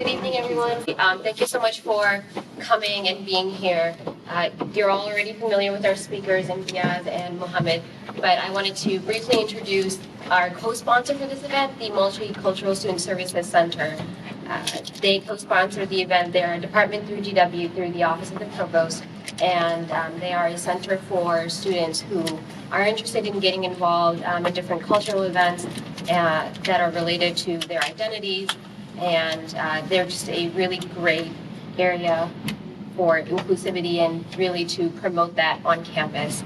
Good evening, everyone. Thank you so much for coming and being here. You're all already familiar with our speakers, Imtiaz and Mohammed, but I wanted to briefly introduce our co-sponsor for this event, the Multicultural Student Services Center. They co-sponsor the event. They're a department through GW, through the Office of the Provost, and they are a center for students who are interested in getting involved in different cultural events that are related to their identities, and they're just a really great area for inclusivity and really to promote that on campus.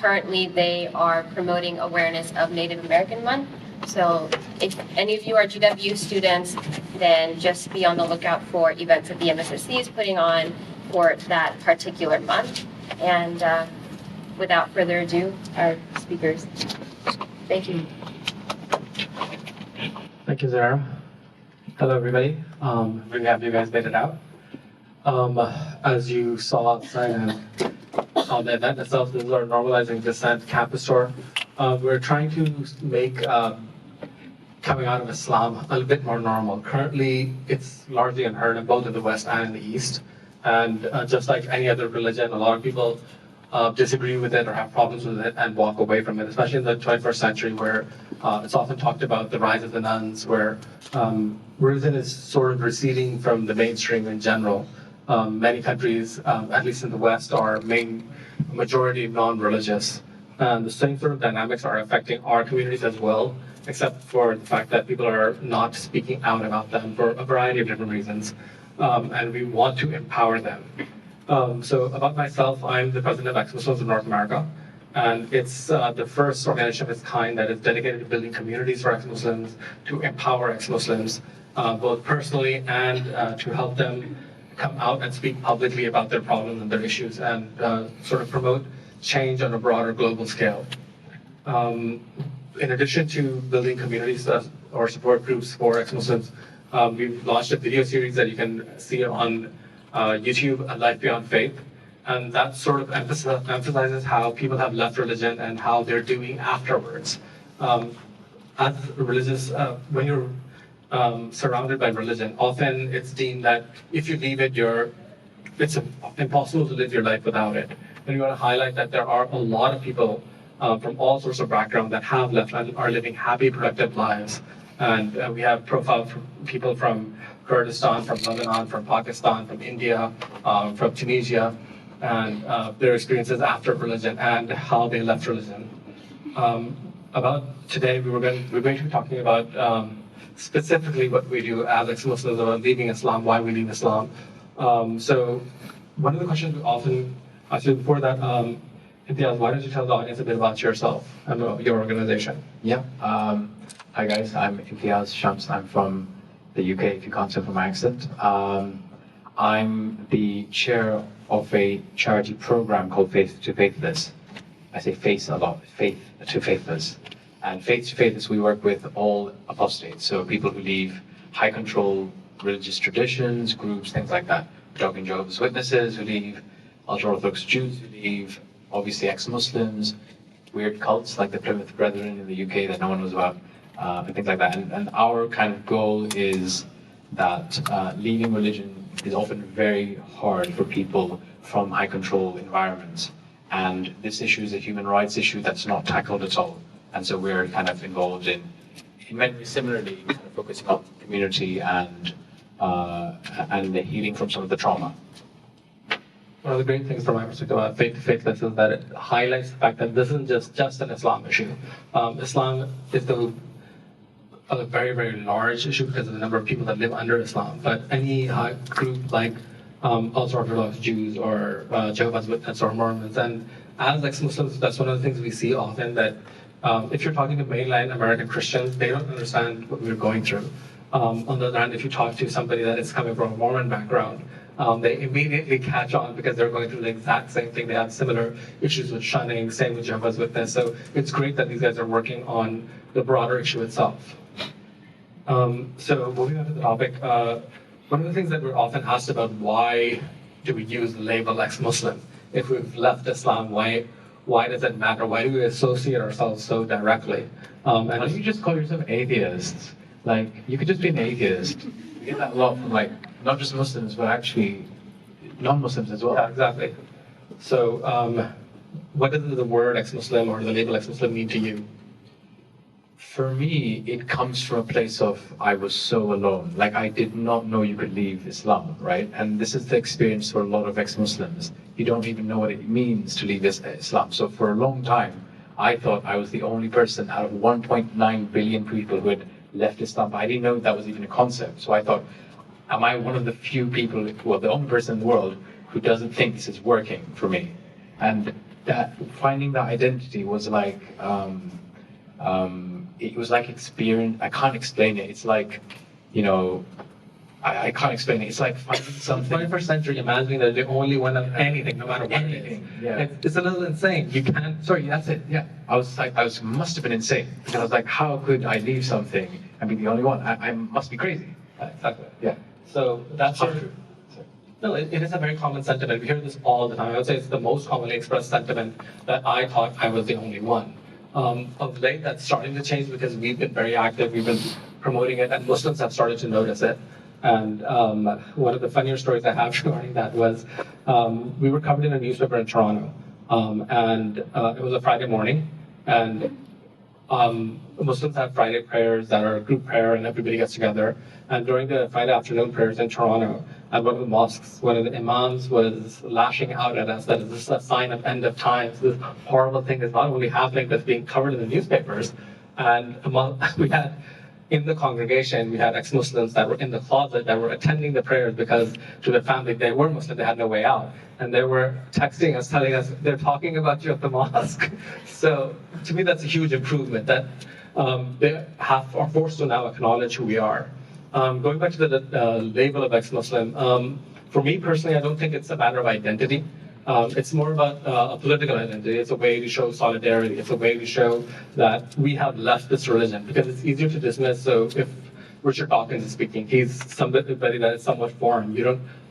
Currently, they are promoting awareness of Native American Month. So if any of you are GW students, then just be on the lookout for events that the MSSC is putting on for that particular month. And without further ado, our speakers. Thank you. Thank you, Zara. Hello, everybody. Really happy you guys made it out. As you saw outside and on the event itself, this is our Normalizing Dissent campus tour. We're trying to make coming out of Islam a little bit more normal. Currently, it's largely unheard of both in the West and in the East. And just like any other religion, a lot of people disagree with it or have problems with it and walk away from it, especially in the 21st century where it's often talked about the rise of the nuns, where religion is sort of receding from the mainstream in general. Many countries, at least in the West, are majority non-religious. And the same sort of dynamics are affecting our communities as well, except for the fact that people are not speaking out about them for a variety of different reasons. And we want to empower them. So about myself, I'm the president of Ex-Muslims of North America. And it's the first organization of its kind that is dedicated to building communities for ex-Muslims, to empower ex-Muslims, both personally and to help them come out and speak publicly about their problems and their issues and sort of promote change on a broader global scale. In addition to building communities or support groups for ex-Muslims, we've launched a video series that you can see on YouTube, Life Beyond Faith. And that sort of emphasizes how people have left religion and how they're doing afterwards. As religious, when you're surrounded by religion, often it's deemed that if you leave it, it's impossible to live your life without it. And we want to highlight that there are a lot of people from all sorts of backgrounds that have left and are living happy, productive lives. And we have profiled people from Kurdistan, from Lebanon, from Pakistan, from India, from Tunisia, and their experiences after religion and how they left religion. About today, we're going to be talking about specifically what we do as ex-Muslims about leaving Islam, why we leave Islam. So one of the questions we often ask you before that, Imtiaz, why don't you tell the audience a bit about yourself and your organization? Yeah. Hi guys, I'm Imtiaz Shams. I'm from the UK, if you can't tell from my accent. I'm the chair of a charity program called Faith to Faithless. I say faith a lot, Faith to Faithless. And Faith to Faithless, we work with all apostates, so people who leave high control religious traditions, groups, things like that. We're talking Jehovah's Witnesses who leave, ultra-Orthodox Jews who leave, obviously ex-Muslims, weird cults like the Plymouth Brethren in the UK that no one knows about, and things like that. And our kind of goal is that leaving religion is often very hard for people from high control environments. And this issue is a human rights issue that's not tackled at all. And so we're kind of involved in many ways similarly, kind of focusing on community and the healing from some of the trauma. One of the great things from my perspective about Faith to Faithless is that it highlights the fact that this isn't just an Islam issue. Islam is a very, very large issue because of the number of people that live under Islam. But any group like ultra-Orthodox Jews or Jehovah's Witnesses or Mormons, and as ex-Muslims, that's one of the things we see often, that if you're talking to mainline American Christians, they don't understand what we're going through. On the other hand, if you talk to somebody that is coming from a Mormon background, they immediately catch on because they're going through the exact same thing. They have similar issues with shunning, same with Jehovah's Witness. So it's great that these guys are working on the broader issue itself. So moving on to the topic, one of the things that we're often asked about, why do we use the label ex-Muslim? If we've left Islam, why does it matter? Why do we associate ourselves so directly? Why don't you just call yourself atheist? Like, you could just be an atheist. We get that a lot from like not just Muslims, but actually non-Muslims as well. Yeah, exactly. So, what does the word ex-Muslim or the label ex-Muslim mean to you? For me, it comes from a place of I was so alone. Like I did not know you could leave Islam, right? And this is the experience for a lot of ex-Muslims. You don't even know what it means to leave Islam. So for a long time, I thought I was the only person out of 1.9 billion people who had left Islam. I didn't know that was even a concept. So I thought, am I one of the few people, well, the only person in the world who doesn't think this is working for me? And that finding that identity was like, it was like experience. I can't explain it. It's like, you know, I can't explain it. It's like finding something. 21st century, imagining that you're the only one of anything, no matter what Anything, it is. yeah. It's a little insane. You can't. Sorry, that's it. Yeah, I was like, must have been insane because I was like, how could I leave something and be the only one? I must be crazy. Exactly. Yeah. So that's Not sort true. of. No, it is a very common sentiment. We hear this all the time. I would say it's the most commonly expressed sentiment that I thought I was the only one. Of late, that's starting to change because we've been very active. We've been promoting it, and Muslims have started to notice it. And one of the funnier stories I have regarding that was we were covered in a newspaper in Toronto, and it was a Friday morning, and Muslims have Friday prayers that are a group prayer, and everybody gets together. And during the Friday afternoon prayers in Toronto, at one of the mosques, one of the imams was lashing out at us that this is a sign of end of times. This horrible thing is not only happening, but it's being covered in the newspapers. And we had, in the congregation, we had ex-Muslims that were in the closet that were attending the prayers because to their family, they were Muslim, they had no way out. And they were texting us, telling us, they're talking about you at the mosque. So to me, that's a huge improvement that they are forced to now acknowledge who we are. Going back to the label of ex-Muslim, for me personally, I don't think it's a matter of identity. It's more about a political identity. It's a way to show solidarity. It's a way to show that we have left this religion because it's easier to dismiss. So if Richard Dawkins is speaking, he's somebody that is somewhat foreign.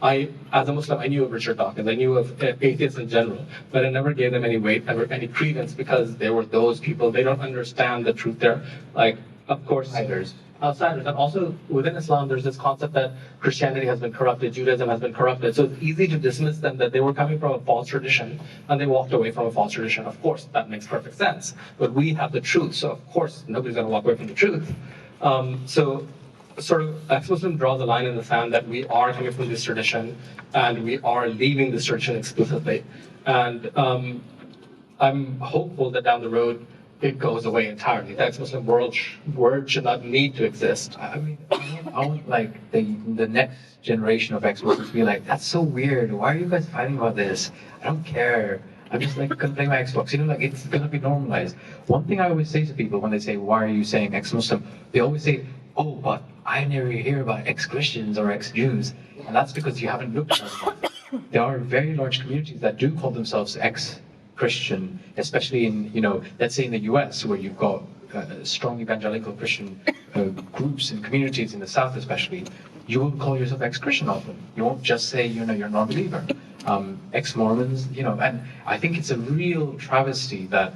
As a Muslim, I knew of Richard Dawkins. I knew of atheists in general, but I never gave them any weight, never any credence because they were those people. They don't understand the truth. They're like, of course, outsiders. And also within Islam, there's this concept that Christianity has been corrupted, Judaism has been corrupted. So it's easy to dismiss them that they were coming from a false tradition and they walked away from a false tradition. Of course, that makes perfect sense. But we have the truth, so of course nobody's going to walk away from the truth. So sort of ex-Muslim draws a line in the sand that we are coming from this tradition and we are leaving this tradition explicitly. And I'm hopeful that down the road it goes away entirely. The ex-Muslim word should not need to exist. I mean, I want like the next generation of ex-Muslims to be like, that's so weird. Why are you guys fighting about this? I don't care. I'm just like gonna play my Xbox. You know, like it's gonna be normalized. One thing I always say to people when they say, why are you saying ex-Muslim? They always say, oh, but I never hear about ex-Christians or ex-Jews. And that's because you haven't looked at them. There are very large communities that do call themselves ex-Christian, especially in, let's say in the US, where you've got strong evangelical Christian groups and communities in the South especially. You will call yourself ex-Christian often. You won't just say, you're a non-believer. Ex-Mormons, and I think it's a real travesty that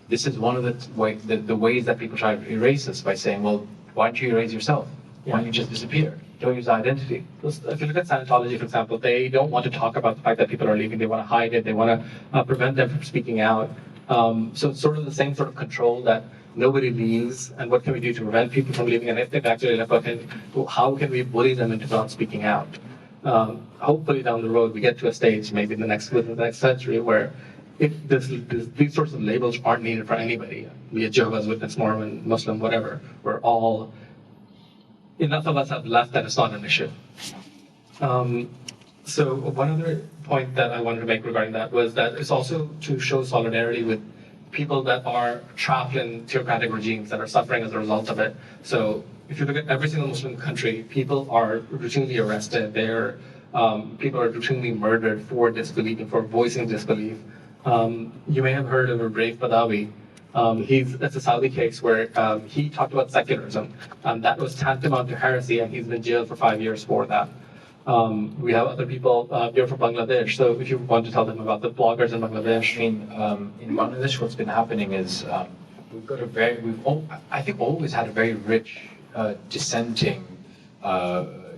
this is one of the ways that people try to erase us by saying, well, why don't you erase yourself? Why don't you just disappear? Don't use identity. If you look at Scientology, for example, they don't want to talk about the fact that people are leaving. They want to hide it. They want to prevent them from speaking out. So it's sort of the same sort of control that nobody leaves, and what can we do to prevent people from leaving? And if they've actually left, how can we bully them into not speaking out? Hopefully down the road we get to a stage, maybe within the next century, where these sorts of labels aren't needed for anybody, be it Jehovah's Witness, Mormon, Muslim, whatever. We're all, enough of us have left that it's not an issue. So one other point that I wanted to make regarding that was that it's also to show solidarity with people that are trapped in theocratic regimes that are suffering as a result of it. So if you look at every single Muslim country, people are routinely arrested. People are routinely murdered for disbelieving, for voicing disbelief. You may have heard of a Raif Badawi. It's a Saudi case where he talked about secularism. That was tantamount to heresy, and he's been jailed for 5 years for that. We have other people here from Bangladesh. So if you want to tell them about the bloggers in Bangladesh. In Bangladesh, what's been happening is I think always had a very rich dissenting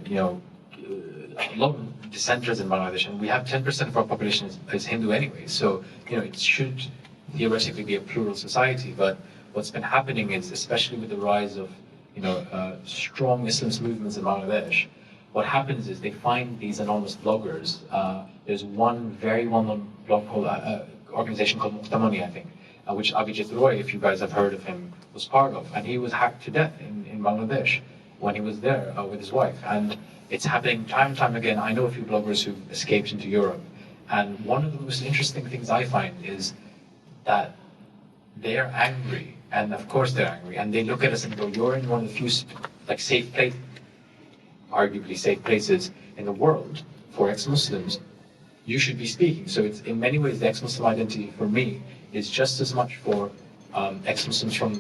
a lot of dissenters in Bangladesh, and we have 10% of our population is Hindu anyway. So it should theoretically be a plural society. But what's been happening is, especially with the rise of strong Islamist movements in Bangladesh, what happens is they find these anonymous bloggers. There's one very well-known blog called organization called Muqtamani, I think, which Abhijit Roy, if you guys have heard of him, was part of, and he was hacked to death in Bangladesh when he was there with his wife. And it's happening time and time again. I know a few bloggers who escaped into Europe, and one of the most interesting things I find is that they're angry, and of course they're angry, and they look at us and go, "You're in one of the few safe places, arguably safe places in the world for ex-Muslims. You should be speaking." So it's in many ways the ex-Muslim identity for me is just as much for ex-Muslims from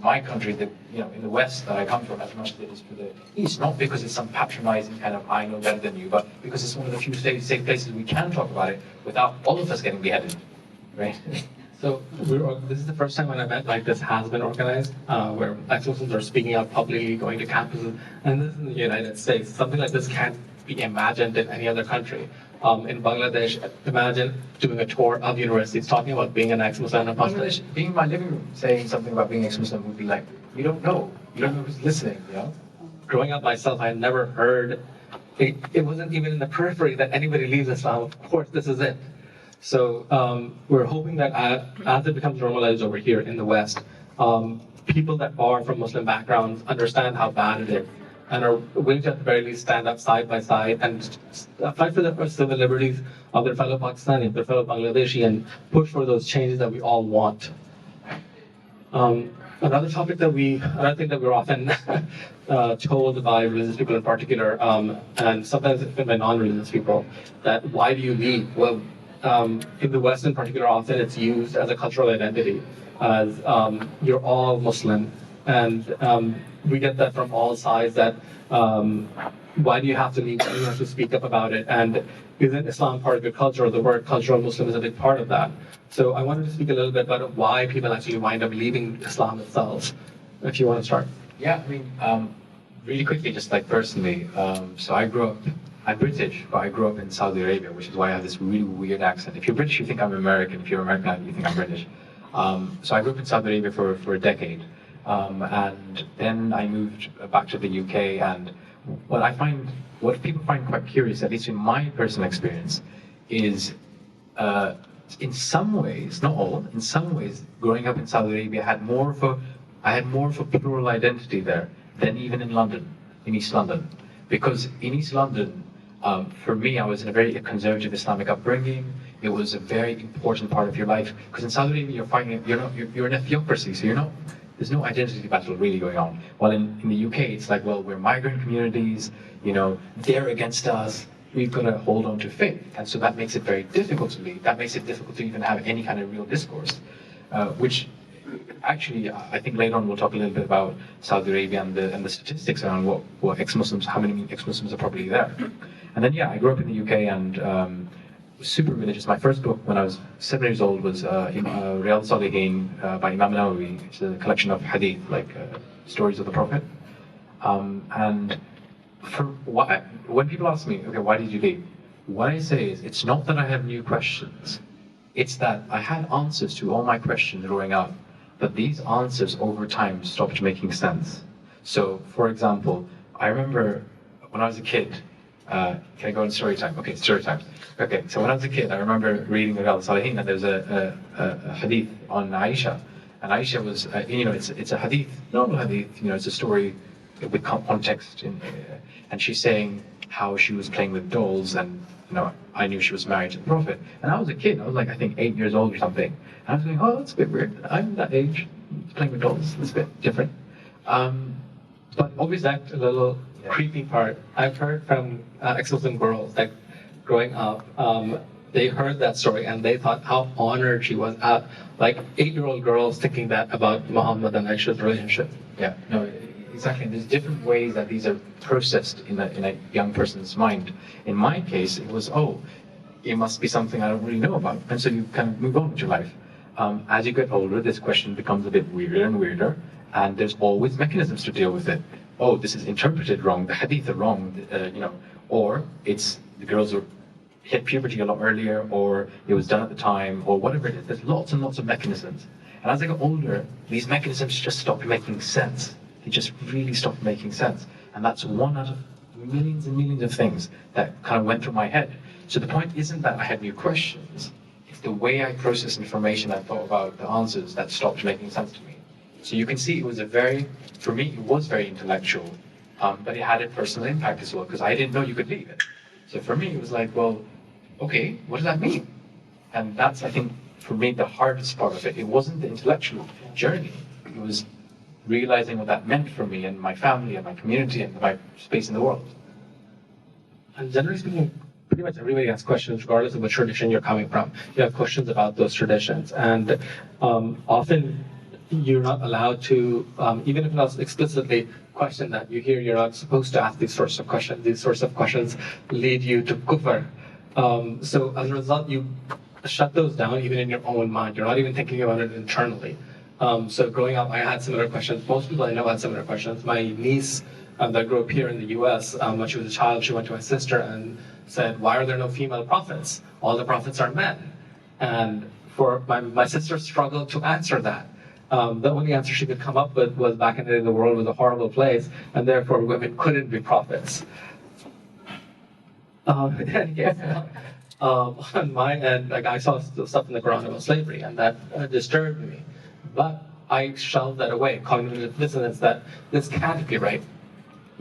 my country, in the West that I come from, as much as it is for the East. Not because it's some patronizing kind of "I know better than you," but because it's one of the few safe places we can talk about it without all of us getting beheaded, right? So this is the first time when I met like this has been organized, where ex-Muslims are speaking out publicly, going to campuses, and this is in the United States. Something like this can't be imagined in any other country. In Bangladesh, imagine doing a tour of universities talking about being an ex-Muslim in Bangladesh, being in my living room saying something about being ex-Muslim would be like, you don't know who's listening, Growing up myself, I never heard, it wasn't even in the periphery that anybody leaves Islam. Of course, this is it. So we're hoping that as it becomes normalized over here in the West, people that are from Muslim backgrounds understand how bad it is and are willing to at the very least stand up side by side and fight for the civil liberties of their fellow Pakistani, their fellow Bangladeshi, and push for those changes that we all want. Another thing that we're often told by religious people in particular, and sometimes even by non-religious people, that why do you leave? Well, in the West in particular, often it's used as a cultural identity, as you're all Muslim, and we get that from all sides, that why do you have to leave? You have to speak up about it, and isn't Islam part of your culture? The word cultural Muslim is a big part of that. So I wanted to speak a little bit about why people actually wind up leaving Islam itself, if you want to start. Yeah, I mean, really quickly, just like personally, so I'm British, but I grew up in Saudi Arabia, which is why I have this really weird accent. If you're British, you think I'm American. If you're American, you think I'm British. So I grew up in Saudi Arabia for a decade. And then I moved back to the UK, and what people find quite curious, at least in my personal experience, is in some ways, not all, in some ways, growing up in Saudi Arabia, I had more of a plural identity there than even in London, in East London. Because in East London, for me, I was in a very conservative Islamic upbringing. It was a very important part of your life. Because in Saudi Arabia, you're an theocracy, so there's no identity battle really going on. While in the UK, it's like, well, we're migrant communities, they're against us, we've got to hold on to faith. And so that makes it very difficult to lead. That makes it difficult to even have any kind of real discourse, which actually, I think later on we'll talk a little bit about Saudi Arabia and the statistics around what ex-Muslims, how many ex-Muslims are probably there. And then, I grew up in the UK and was super religious. My first book when I was 7 years old was Riyadh Salihin by Imam Nawawi. It's a collection of hadith, stories of the Prophet. And when people ask me, okay, why did you leave? What I say is, it's not that I have new questions. It's that I had answers to all my questions growing up, but these answers over time stopped making sense. So, for example, I remember when I was a kid, can I go on story time? Okay, story time. Okay, so when I was a kid, I remember reading the Riyadh Salihin, and there's a hadith on Aisha. And Aisha was, it's a hadith, normal hadith, it's a story with context. And she's saying how she was playing with dolls, and I knew she was married to the Prophet. And I was a kid, I was I think 8 years old or something. And I was going, oh, that's a bit weird. I'm that age, playing with dolls, that's a bit different. But always that little creepy part, I've heard from ex-Muslim girls that growing up, they heard that story and they thought how honored she was. 8-year-old girls thinking that about Muhammad and Aisha's relationship. Yeah, no, exactly. There's different ways that these are processed in a young person's mind. In my case, it was, it must be something I don't really know about. And so you kind of move on with your life. As you get older, this question becomes a bit weirder and weirder, and there's always mechanisms to deal with it. oh, this is interpreted wrong, the hadith are wrong, or it's the girls are hit puberty a lot earlier, or it was done at the time, or whatever it is. There's lots and lots of mechanisms. And as I got older, these mechanisms just stopped making sense. They just really stopped making sense. And that's one out of millions and millions of things that kind of went through my head. So the point isn't that I had new questions. It's the way I process information and thought about the answers that stopped making sense to me. So you can see for me, it was very intellectual, but it had a personal impact as well, because I didn't know you could leave it. So for me, it was like, well, okay, what does that mean? And that's, I think, for me, the hardest part of it. It wasn't the intellectual journey. It was realizing what that meant for me and my family and my community and my space in the world. And generally speaking, pretty much everybody has questions, regardless of what tradition you're coming from. You have questions about those traditions. And often you're not allowed to, even if not explicitly question that, you hear you're not supposed to ask these sorts of questions. These sorts of questions lead you to kufr. So as a result, you shut those down even in your own mind. You're not even thinking about it internally. So growing up, I had similar questions. Most people I know had similar questions. My niece that grew up here in the US, when she was a child, she went to my sister and said, why are there no female prophets? All the prophets are men. And for my sister struggled to answer that. The only answer she could come up with was back in the day, the world was a horrible place, and therefore women couldn't be prophets. On my end, like, I saw stuff in the Quran about slavery, and that disturbed me. But I shelved that away, cognitive dissonance, that this can't be right.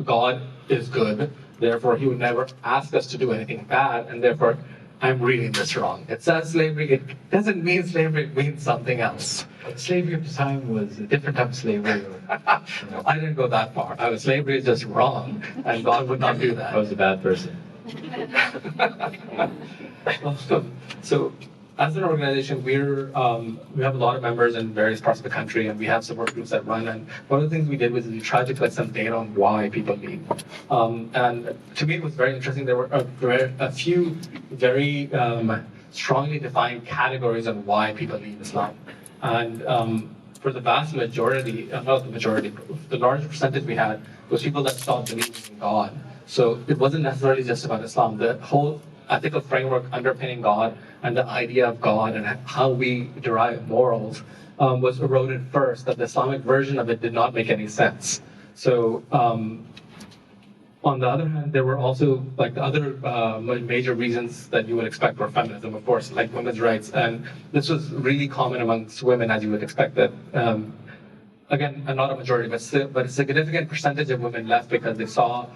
God is good, therefore he would never ask us to do anything bad, and therefore I'm reading this wrong. It says slavery, it doesn't mean slavery, it means something else. Slavery at the time was a different type of slavery. I didn't go that far. Slavery is just wrong, and God would not do that. I was a bad person. So, as an organization, we have a lot of members in various parts of the country, and we have support groups that run. And one of the things we did was we tried to collect some data on why people leave. And to me, it was very interesting. There were a few very strongly defined categories on why people leave Islam. And for the vast majority, not the majority, the large percentage we had was people that stopped believing in God. So it wasn't necessarily just about Islam. The whole ethical framework underpinning God and the idea of God and how we derive morals was eroded first, that the Islamic version of it did not make any sense. So on the other hand, there were also like the other major reasons that you would expect for feminism, of course, like women's rights. And this was really common amongst women, as you would expect that. Again, not a majority, but a significant percentage of women left because they saw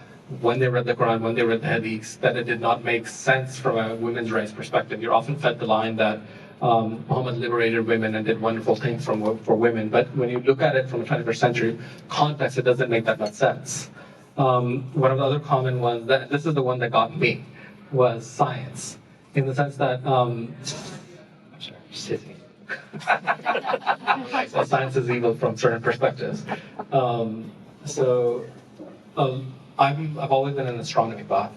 when they read the Quran, when they read the Hadiths, that it did not make sense from a women's rights perspective. You're often fed the line that Muhammad liberated women and did wonderful things for women, but when you look at it from a 21st century context, it doesn't make that much sense. One of the other common ones, that this is the one that got me, was science, in the sense that, science is evil from certain perspectives. I've always been an astronomy buff.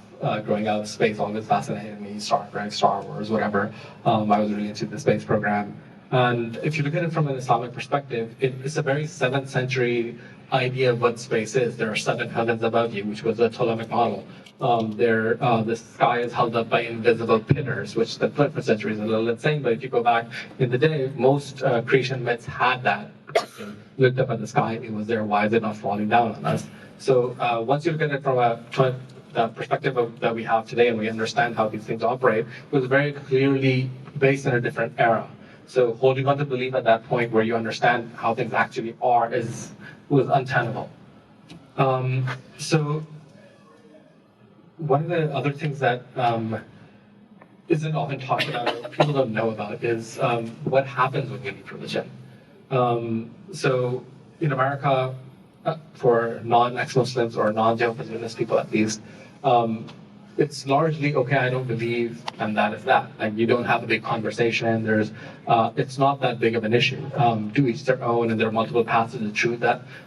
Growing up, space always fascinated me. Star Trek, Star Wars, whatever. I was really into the space program. And if you look at it from an Islamic perspective, it's a very 7th century idea of what space is. There are 7 heavens above you, which was a Ptolemaic model. The sky is held up by invisible pillars, which the 21st century is a little insane, but if you go back in the day, most creation myths had that. Looked up at the sky, it was there, why is it not falling down on us? So once you look at it from the perspective that we have today and we understand how these things operate, it was very clearly based in a different era. So holding on to belief at that point where you understand how things actually are was untenable. So one of the other things that isn't often talked about or people don't know about is what happens when you leave religion. So in America, for non-ex-Muslims or non-Jehovah's Witness people at least, it's largely, okay, I don't believe, and that is that. Like, you don't have a big conversation. It's not that big of an issue. To each their own, and there are multiple paths to the truth.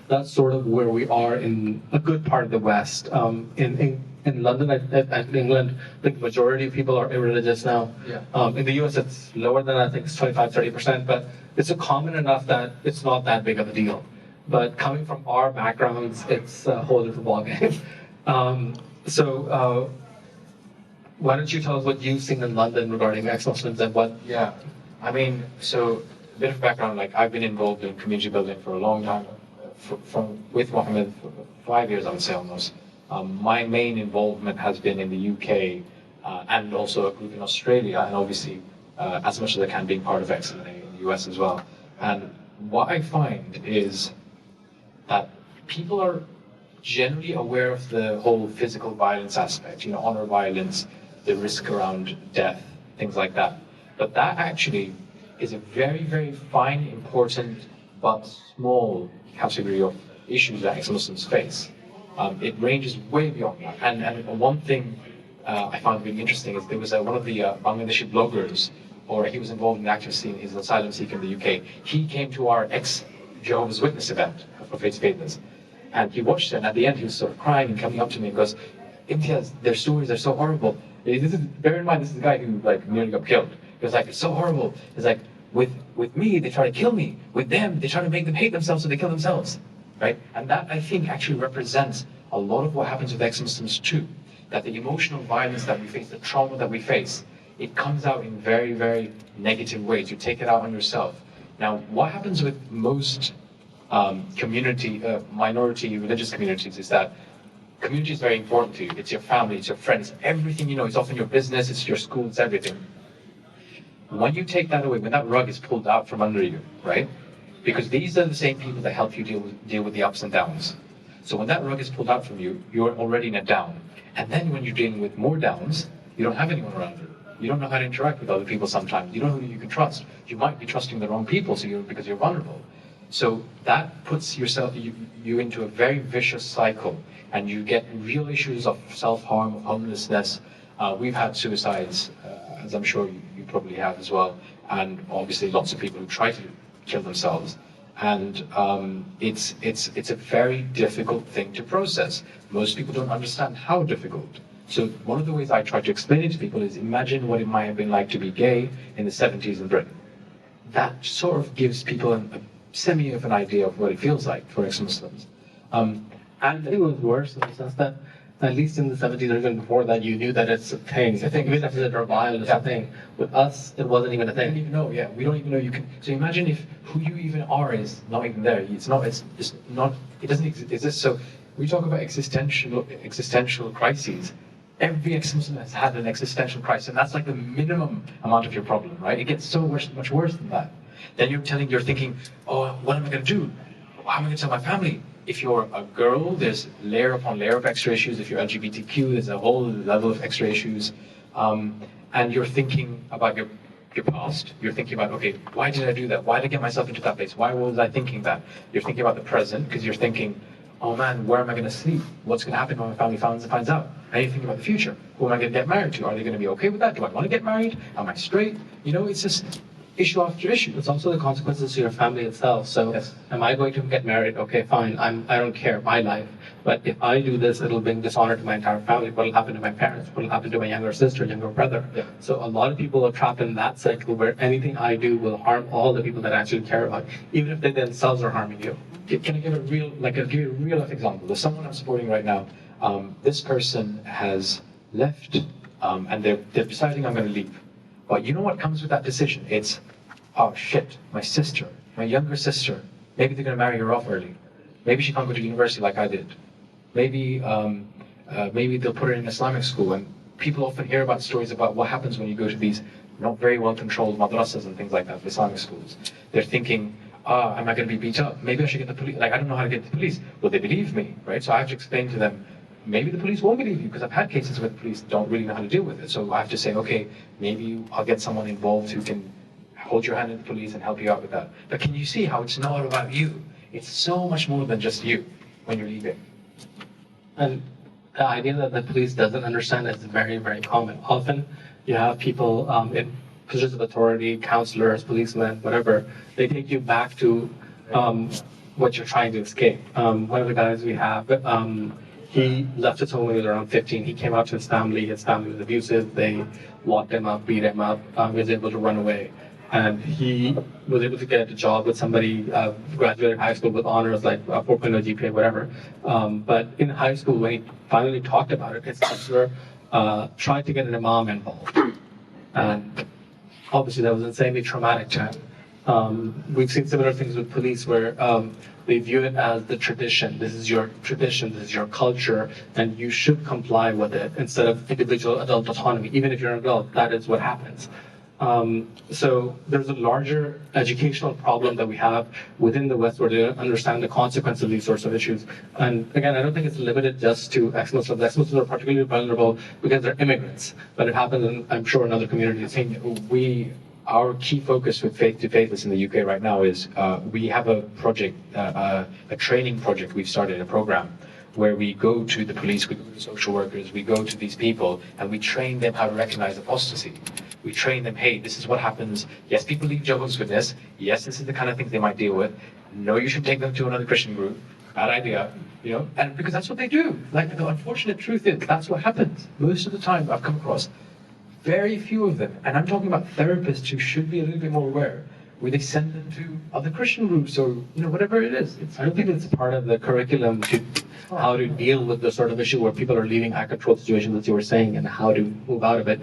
That's sort of where we are in a good part of the West. In London and England, I think the majority of people are irreligious now. Yeah. In the US, it's lower than, I think it's 25-30%, but it's common enough that it's not that big of a deal. but coming from our backgrounds, it's a whole different ballgame. So why don't you tell us what you've seen in London regarding ex-Muslims and what? Yeah, I mean, so a bit of background, like I've been involved in community building for a long time, with Mohammed for 5 years, I would say almost. My main involvement has been in the UK and also a group in Australia, and obviously as much as I can being part of Excellent in the US as well. And what I find is that people are generally aware of the whole physical violence aspect, honor violence, the risk around death, things like that. But that actually is a very, very fine, important, but small category of issues that ex-Muslims face. It ranges way beyond that. And one thing I found really interesting is there was one of the Bangladeshi bloggers, or he was involved in the activist in his asylum seeker in the UK. He came to our ex-Jehovah's Witness event for Faith Faithless. And he watched it, and at the end he was sort of crying and coming up to me and goes, Imtiaz, their stories are so horrible. Bear in mind, this is the guy who nearly got killed. He was like, it's so horrible. It's like, with me, they try to kill me. With them, they try to make them hate themselves so they kill themselves. Right? And that, I think, actually represents a lot of what happens with ex-Muslims too. That the emotional violence that we face, the trauma that we face, it comes out in very, very negative ways. You take it out on yourself. Now, what happens with most minority religious communities is that community is very important to you. It's your family, it's your friends, everything it's often your business, it's your school, it's everything. When you take that away, when that rug is pulled out from under you, right? Because these are the same people that help you deal with the ups and downs. So when that rug is pulled out from you, you're already in a down. And then when you're dealing with more downs, you don't have anyone around you. You don't know how to interact with other people sometimes. You don't know who you can trust. You might be trusting the wrong people because you're vulnerable. So that puts you into a very vicious cycle, and you get real issues of self-harm, of homelessness. We've had suicides, as I'm sure you probably have as well, and obviously lots of people who try to kill themselves. And it's a very difficult thing to process. Most people don't understand how difficult. So one of the ways I try to explain it to people is imagine what it might have been like to be gay in the 70s in Britain. That sort of gives people a semi of an idea of what it feels like for ex-Muslims. And I think it was worse in the sense that at least in the 70s or even before that, you knew that it's a thing. It's a thing. Even if it's a violence, it's a thing. With us, it wasn't even a thing. We don't even know. Yeah, we don't even know you can. So imagine if who you even are is not even there. It's not. It's not. It doesn't exist. So we talk about existential crises. Every ex-Muslim has had an existential crisis, and that's like the minimum amount of your problem, right? It gets so much worse than that. Then you're thinking, oh, what am I going to do? How am I going to tell my family? If you're a girl, there's layer upon layer of extra issues. If you're LGBTQ, there's a whole level of extra issues. And you're thinking about your past. You're thinking about, okay, why did I do that? Why did I get myself into that place? Why was I thinking that? You're thinking about the present because you're thinking, oh man, where am I going to sleep? What's going to happen when my family finds out? And you think about the future. Who am I going to get married to? Are they going to be okay with that? Do I want to get married? Am I straight? It's just issue after issue. It's also the consequences to your family itself. So, yes. Am I going to get married? Okay, fine. I don't care. My life. But if I do this, it'll bring dishonor to my entire family. What'll happen to my parents? What'll happen to my younger sister, younger brother? Yeah. So a lot of people are trapped in that cycle where anything I do will harm all the people that I actually care about, even if they themselves are harming you. Can I give a real life example? There's someone I'm supporting right now. This person has left, and they're deciding I'm going to leave. But you know what comes with that decision? It's, oh shit, my sister, my younger sister. Maybe they're going to marry her off early. Maybe she can't go to university like I did. Maybe they'll put her in Islamic school. And people often hear about stories about what happens when you go to these not very well controlled madrasas and things like that, Islamic schools. They're thinking, am I going to be beat up? Maybe I should get the police. Like, I don't know how to get the police. Will they believe me, right? So I have to explain to them, maybe the police won't believe you, because I've had cases where the police don't really know how to deal with it. So I have to say, okay, maybe I'll get someone involved who can hold your hand in the police and help you out with that. But can you see how it's not about you? It's so much more than just you when you're leaving. And the idea that the police doesn't understand is very, very common. Often you have people in positions of authority, counselors, policemen, whatever, they take you back to what you're trying to escape. One of the guys we have, he left his home when he was around 15. He came out to his family was abusive. They locked him up, beat him up. He was able to run away. and he was able to get a job with somebody, graduated high school with honors, like 4.0 GPA, whatever. But in high school, when he finally talked about it, his counselor tried to get an imam involved. And obviously that was insanely traumatic to him. We've seen similar things with police where they view it as the tradition. This is your tradition, this is your culture, and you should comply with it instead of individual adult autonomy. Even if you're an adult, that is what happens. So there's a larger educational problem that we have within the West where they don't understand the consequence of these sorts of issues. And again, I don't think it's limited just to ex-Muslims. Ex-Muslims are particularly vulnerable because they're immigrants, but it happens, I'm sure, in other communities. Our key focus with Faith to Faithless in the UK right now is we have a project, a training project we've started, a program, where we go to the police, we go to social workers, we go to these people, and we train them how to recognize apostasy. We train them, hey, this is what happens. Yes, people leave Jehovah's Witness. Yes, this is the kind of things they might deal with. No, you should take them to another Christian group. Bad idea, you know, and because that's what they do. Like, the unfortunate truth is, that's what happens. Most of the time I've come across very few of them, and I'm talking about therapists who should be a little bit more aware, where they send them to other Christian groups or, you know, whatever it is. I don't think it's part of the curriculum to how to deal with the sort of issue where people are leaving high control situations, as you were saying, and how to move out of it.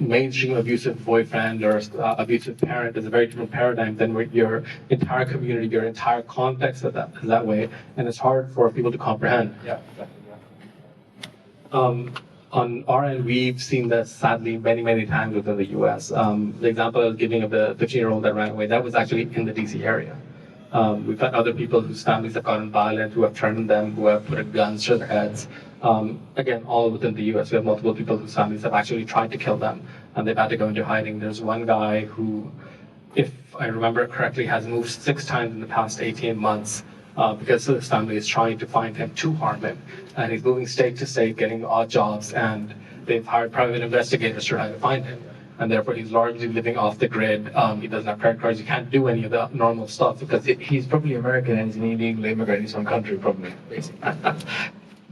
Mainstream abusive boyfriend or abusive parent is a very different paradigm than where your entire community, your entire context is that way, and it's hard for people to comprehend. Yeah, exactly. Yeah. On our end, we've seen this sadly many, many times within the US. The example I was giving of the 15-year-old that ran away, that was actually in the DC area. We've had other people whose families have gotten violent, who have threatened them, who have put guns to their heads. Again, all within the US. We have multiple people whose families have actually tried to kill them, and they've had to go into hiding. There's one guy who, if I remember correctly, has moved 6 times in the past 18 months. Because his family is trying to find him to harm him. And he's moving state to state, getting odd jobs, and they've hired private investigators to try to find him. And therefore, he's largely living off the grid. He doesn't have credit cards. He can't do any of the normal stuff because He's probably American and he's an illegal immigrant in some country, probably, basically.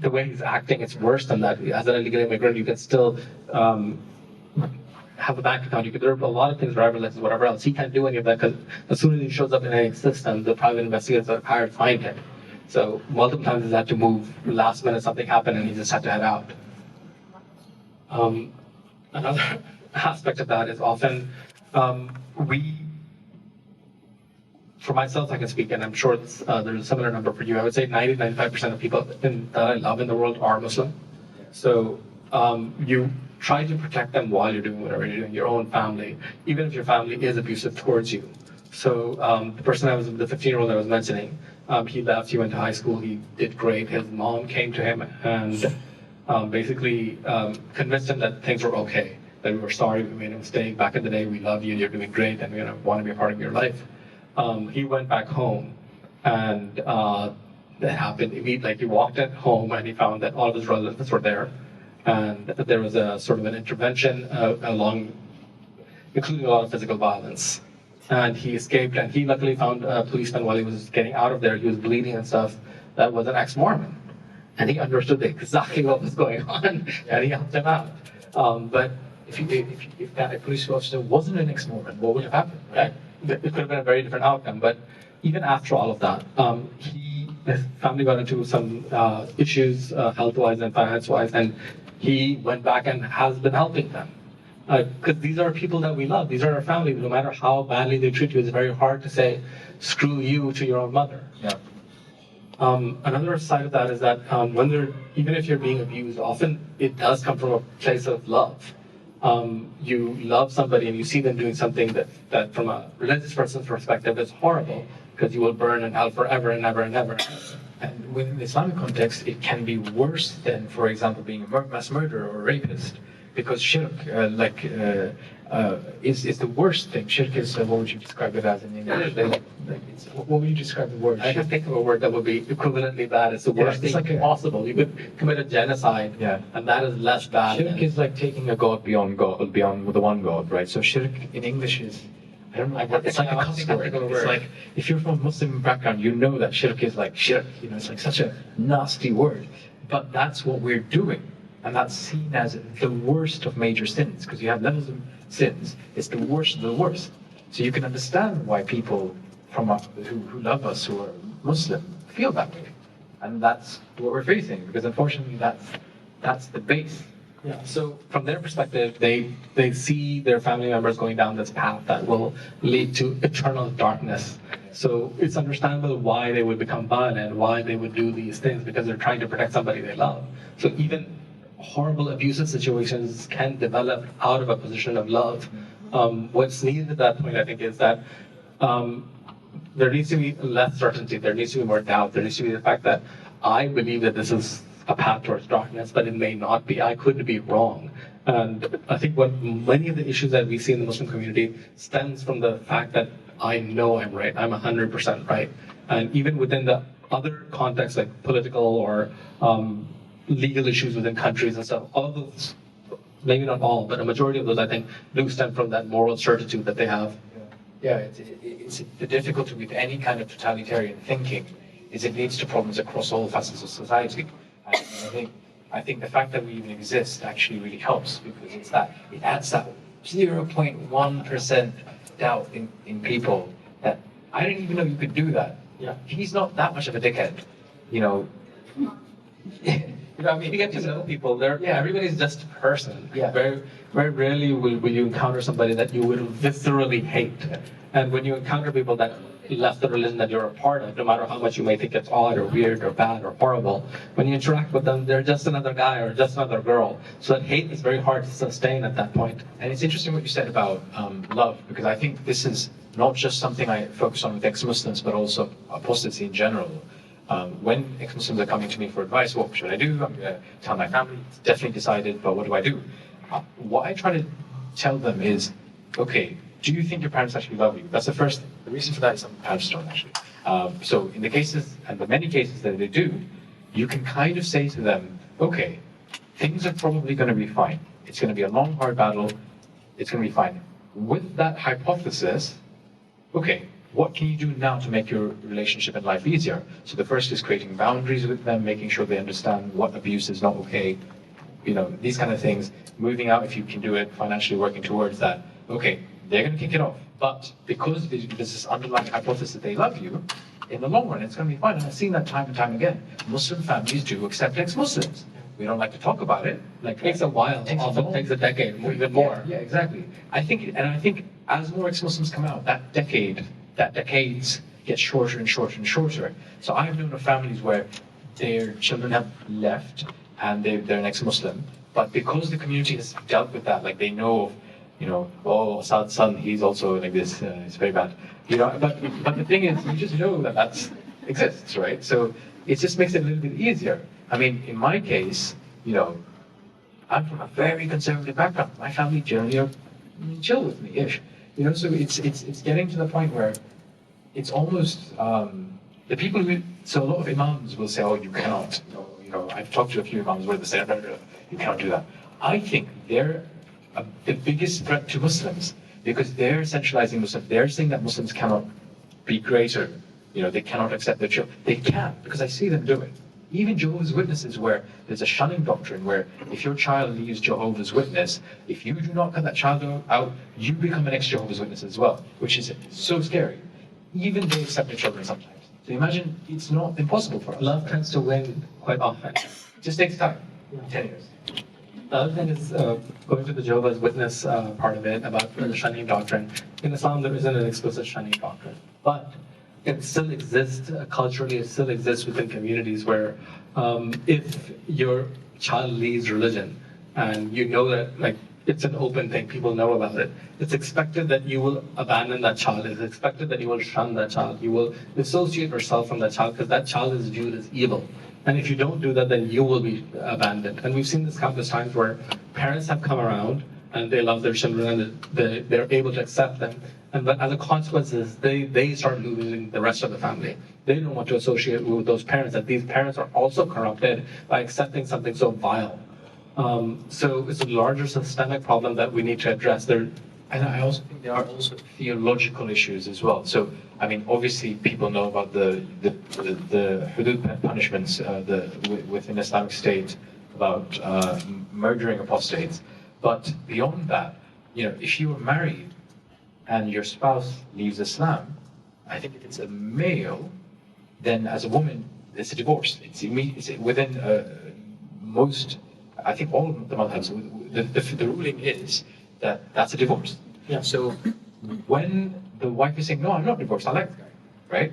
the way he's acting, it's worse than that. As an illegal immigrant, you can still have a bank account. There are a lot of things, driver's license, whatever else. He can't do any of that because as soon as he shows up in any system, the private investigators are hired find him. So multiple times he's had to move. Last minute something happened and he just had to head out. Another aspect of that is often for myself, I can speak, and I'm sure there's a similar number for you. I would say 90-95% of people that I love in the world are Muslim. So you try to protect them while you're doing whatever you're doing, your own family, even if your family is abusive towards you. So the person the 15-year-old I was mentioning, he left, he went to high school, he did great. His mom came to him and basically convinced him that things were okay, that we were sorry, we made a mistake. Back in the day, we love you, you're doing great, and we want to be a part of your life. He went back home, and that happened. He walked at home and he found that all of his relatives were there. And there was a sort of an intervention including a lot of physical violence. And he escaped, and he luckily found a policeman while he was getting out of there. He was bleeding and stuff. That was an ex-Mormon. And he understood exactly what was going on, and he helped him out. But if that police officer wasn't an ex-Mormon, what would have happened? Right? It could have been a very different outcome. But even after all of that, his family got into some issues, health-wise and finance-wise, and he went back and has been helping them. Because these are people that we love. These are our family. No matter how badly they treat you, it's very hard to say, screw you to your own mother. Yeah. Another side of that is that even if you're being abused, often it does come from a place of love. You love somebody and you see them doing something that from a religious person's perspective is horrible, because you will burn in hell forever and ever and ever. And within the Islamic context, it can be worse than, for example, being a mass murderer or a rapist, because shirk, is the worst thing. Shirk is, what would you describe it as in English? What would you describe the word? I can think of a word that would be equivalently bad. It's the worst thing possible. You could commit a genocide, and that is less bad. Shirk is like taking a god beyond the one God, right? So shirk in English is, I don't know, it's like a cuss word. It's like, if you're from a Muslim background, you know that shirk is like shirk. It's like such a nasty word. But that's what we're doing. And that's seen as the worst of major sins, because you have levels of sins. It's the worst of the worst. So you can understand why people who love us, who are Muslim, feel that way. And that's what we're facing, because unfortunately that's the base. Yeah. So from their perspective, they see their family members going down this path that will lead to eternal darkness. So it's understandable why they would become violent, why they would do these things, because they're trying to protect somebody they love. So even horrible abusive situations can develop out of a position of love. What's needed at that point, I think, is that there needs to be less certainty, there needs to be more doubt, there needs to be the fact that I believe that this is a path towards darkness, but it may not be. I could be wrong. And I think what many of the issues that we see in the Muslim community stems from the fact that I know I'm right, I'm 100% right. And even within the other contexts like political or legal issues within countries and stuff, all of those, maybe not all, but a majority of those, I think, do stem from that moral certitude that they have. Yeah, it's the difficulty with any kind of totalitarian thinking is it leads to problems across all facets of society. And I think the fact that we even exist actually really helps, because it adds that 0.1% doubt in people that I didn't even know you could do that. Yeah. He's not that much of a dickhead, you know. You know, I mean, you get to know people. Everybody's just a person. Yeah. Very, very rarely will you encounter somebody that you will viscerally hate. And when you encounter people that left the religion that you're a part of, no matter how much you may think it's odd or weird or bad or horrible, when you interact with them, they're just another guy or just another girl. So that hate is very hard to sustain at that point. And it's interesting what you said about love, because I think this is not just something I focus on with ex-Muslims, but also apostasy in general. When ex-Muslims are coming to me for advice, what should I do? I'm going to tell my family, it's definitely decided, but what do I do? What I try to tell them is, okay, do you think your parents actually love you? That's the first thing. The reason for that is some parents don't actually. So in the cases, and the many cases that they do, you can kind of say to them, okay, things are probably going to be fine. It's going to be a long, hard battle. It's going to be fine. With that hypothesis, okay, what can you do now to make your relationship and life easier? So the first is creating boundaries with them, making sure they understand what abuse is not okay, you know, these kind of things. Moving out if you can do it, financially working towards that. Okay, they're going to kick it off. But because there's this underlying hypothesis that they love you, in the long run, it's going to be fine. And I've seen that time and time again. Muslim families do accept ex-Muslims. We don't like to talk about it. Like, It takes a while. It often takes a decade, even more. Yeah, exactly. I think as more ex-Muslims come out, that decades get shorter and shorter and shorter. So I've known of families where their children have left and they're an ex-Muslim, but because the community has dealt with that, like they know, you know, oh, Saad's son, he's also like this, it's very bad. You know, but the thing is, you just know that exists, right? So it just makes it a little bit easier. I mean, in my case, you know, I'm from a very conservative background. My family generally are chill with me-ish. You know, so it's getting to the point where it's almost the people who. So a lot of imams will say, "Oh, you cannot." You know, I've talked to a few imams where they say, "No, you cannot do that." I think they're the biggest threat to Muslims because they're centralizing Muslims. They're saying that Muslims cannot be greater. You know, they cannot accept their children. They can because I see them do it. Even Jehovah's Witnesses, where there's a shunning doctrine, where if your child leaves Jehovah's Witness, if you do not cut that child out, you become an ex-Jehovah's Witness as well, which is so scary. Even they accept their children sometimes. So imagine it's not impossible for us. Love tends to win quite often. It just takes time. 10 years. The other thing is going to the Jehovah's Witness part of it about the shunning doctrine. In Islam, there isn't an explicit shunning doctrine, but it still exists culturally. It still exists within communities where if your child leaves religion and you know that like it's an open thing, people know about it, it's expected that you will abandon that child. It's expected that you will shun that child. You will dissociate yourself from that child because that child is viewed as evil. And if you don't do that, then you will be abandoned. And we've seen this countless times where parents have come around and they love their children and they're able to accept them. But as a consequence, they start losing the rest of the family. They don't want to associate with those parents, that these parents are also corrupted by accepting something so vile. So it's a larger systemic problem that we need to address. And I also think there are also theological issues as well. So, I mean, obviously people know about the hudud punishments within Islamic State about murdering apostates. But beyond that, you know, if you were married and your spouse leaves Islam, I think if it's a male, then as a woman, it's a divorce. It's within most, I think all of the madhabs, the ruling is that that's a divorce. Yeah. So when the wife is saying, no, I'm not divorced, I like the guy, right?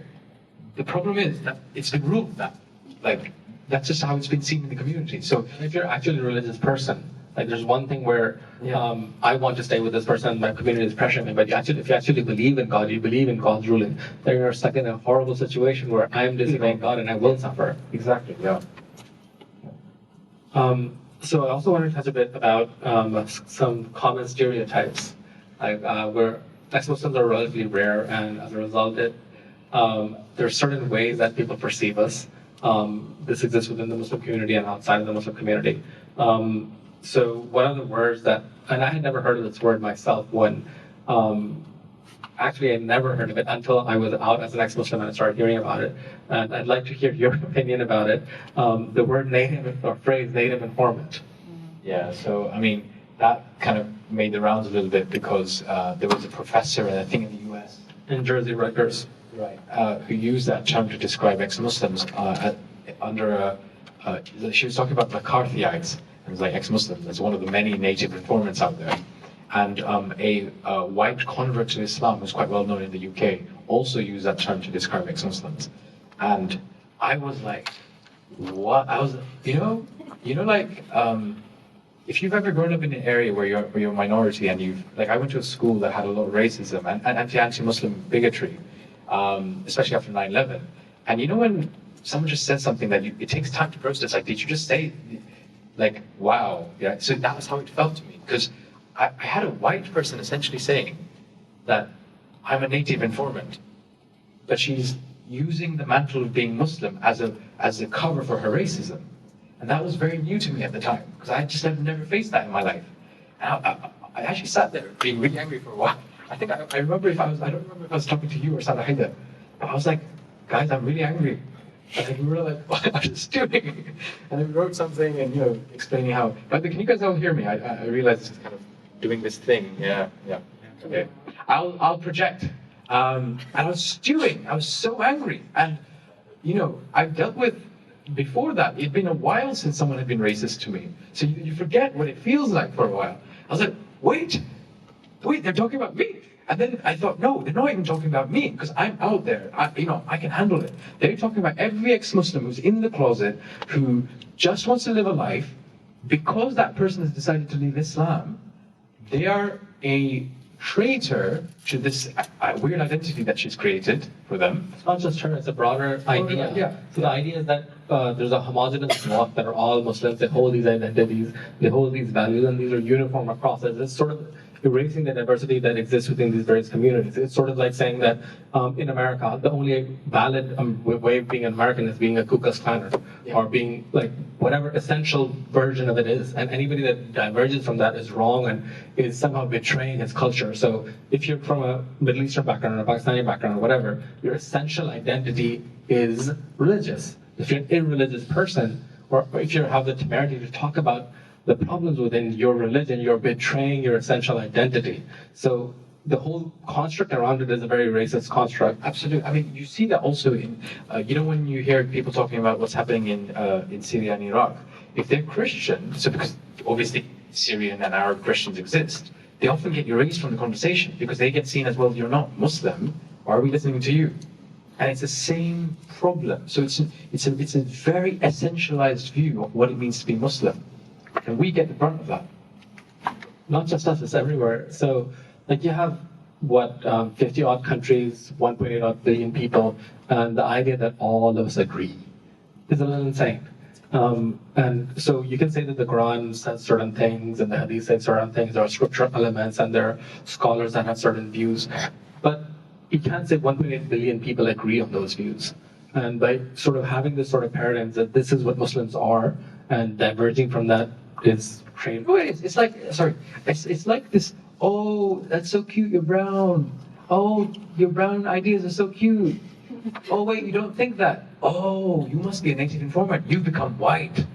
The problem is that it's been ruled that, like, that's just how it's been seen in the community. So If you're actually a religious person, like there's one thing where I want to stay with this person and my community is pressuring me, but if you actually believe in God, you believe in God's ruling, then you're stuck in a horrible situation where I'm disobeying God and I will suffer. exactly, yeah. So I also want to touch a bit about some common stereotypes, like where ex-Muslims are relatively rare, and as a result, there are certain ways that people perceive us. This exists within the Muslim community and outside of the Muslim community. So one of the words that, and I had never heard of this word myself when, actually I never heard of it until I was out as an ex-Muslim and I started hearing about it. And I'd like to hear your opinion about it. The word native, or phrase native informant. Yeah, so I mean, that kind of made the rounds a little bit because there was a professor, I think in the US, In Jersey, Rutgers. right, who used that term to describe ex-Muslims she was talking about McCarthyites, and it was like ex-Muslims as one of the many native informants out there. And a white convert to Islam who's quite well known in the UK also used that term to describe ex-Muslims. And I was like, what? I was, like, if you've ever grown up in an area where you're a minority and I went to a school that had a lot of racism and anti-Muslim bigotry, especially after 9/11. And when someone just says something that it takes time to process, like, did you just say, like, wow? Yeah. So that was how it felt to me, because I had a white person essentially saying that I'm a native informant, but she's using the mantle of being Muslim as a cover for her racism. And that was very new to me at the time, because I just had never faced that in my life. And I actually sat there being really angry for a while. I think I remember I don't remember if I was talking to you or Sada Haida, but I was like, guys, I'm really angry. And we were like, what are you doing? And then we wrote something and, explaining how, but can you guys all hear me? I realize this is kind of doing this thing. Yeah. Okay. I'll project. And I was stewing. I was so angry. And, I've dealt with, before that, it'd been a while since someone had been racist to me. So you forget what it feels like for a while. I was like, wait, they're talking about me. And then I thought, no, they're not even talking about me, because I'm out there. I can handle it. They're talking about every ex-Muslim who's in the closet, who just wants to live a life. Because that person has decided to leave Islam, they are a traitor to this weird identity that she's created for them. It's not just her, it's a broader idea. Yeah. So the idea is that there's a homogenous block that are all Muslims, they hold these identities, they hold these values, and these are uniform across it. It's sort of erasing the diversity that exists within these various communities. It's sort of like saying that in America, the only valid way of being an American is being a Ku Klux Klaner, or being like whatever essential version of it is. And anybody that diverges from that is wrong and is somehow betraying its culture. So if you're from a Middle Eastern background or a Pakistani background or whatever, your essential identity is religious. If you're an irreligious person, or if you have the temerity to talk about the problems within your religion, you're betraying your essential identity. So the whole construct around it is a very racist construct. Absolutely. I mean, you see that also in, when you hear people talking about what's happening in Syria and Iraq, if they're Christian, so because obviously Syrian and Arab Christians exist, they often get erased from the conversation because they get seen as, well, you're not Muslim, why are we listening to you? And it's the same problem. So it's a very essentialized view of what it means to be Muslim. And we get the brunt of that. Not just us, it's everywhere. So, like, you have, 50 odd countries, 1.8 odd billion people, and the idea that all of us agree is a little insane. And so you can say that the Quran says certain things, and the Hadith says certain things, there are scriptural elements, and there are scholars that have certain views. But you can't say 1.8 billion people agree on those views. And by sort of having this sort of paradigms that this is what Muslims are, and diverging from that is trained. It's like this, oh, that's so cute, you're brown. Oh, your brown ideas are so cute. Oh, wait, you don't think that. Oh, you must be a native informant. You've become white.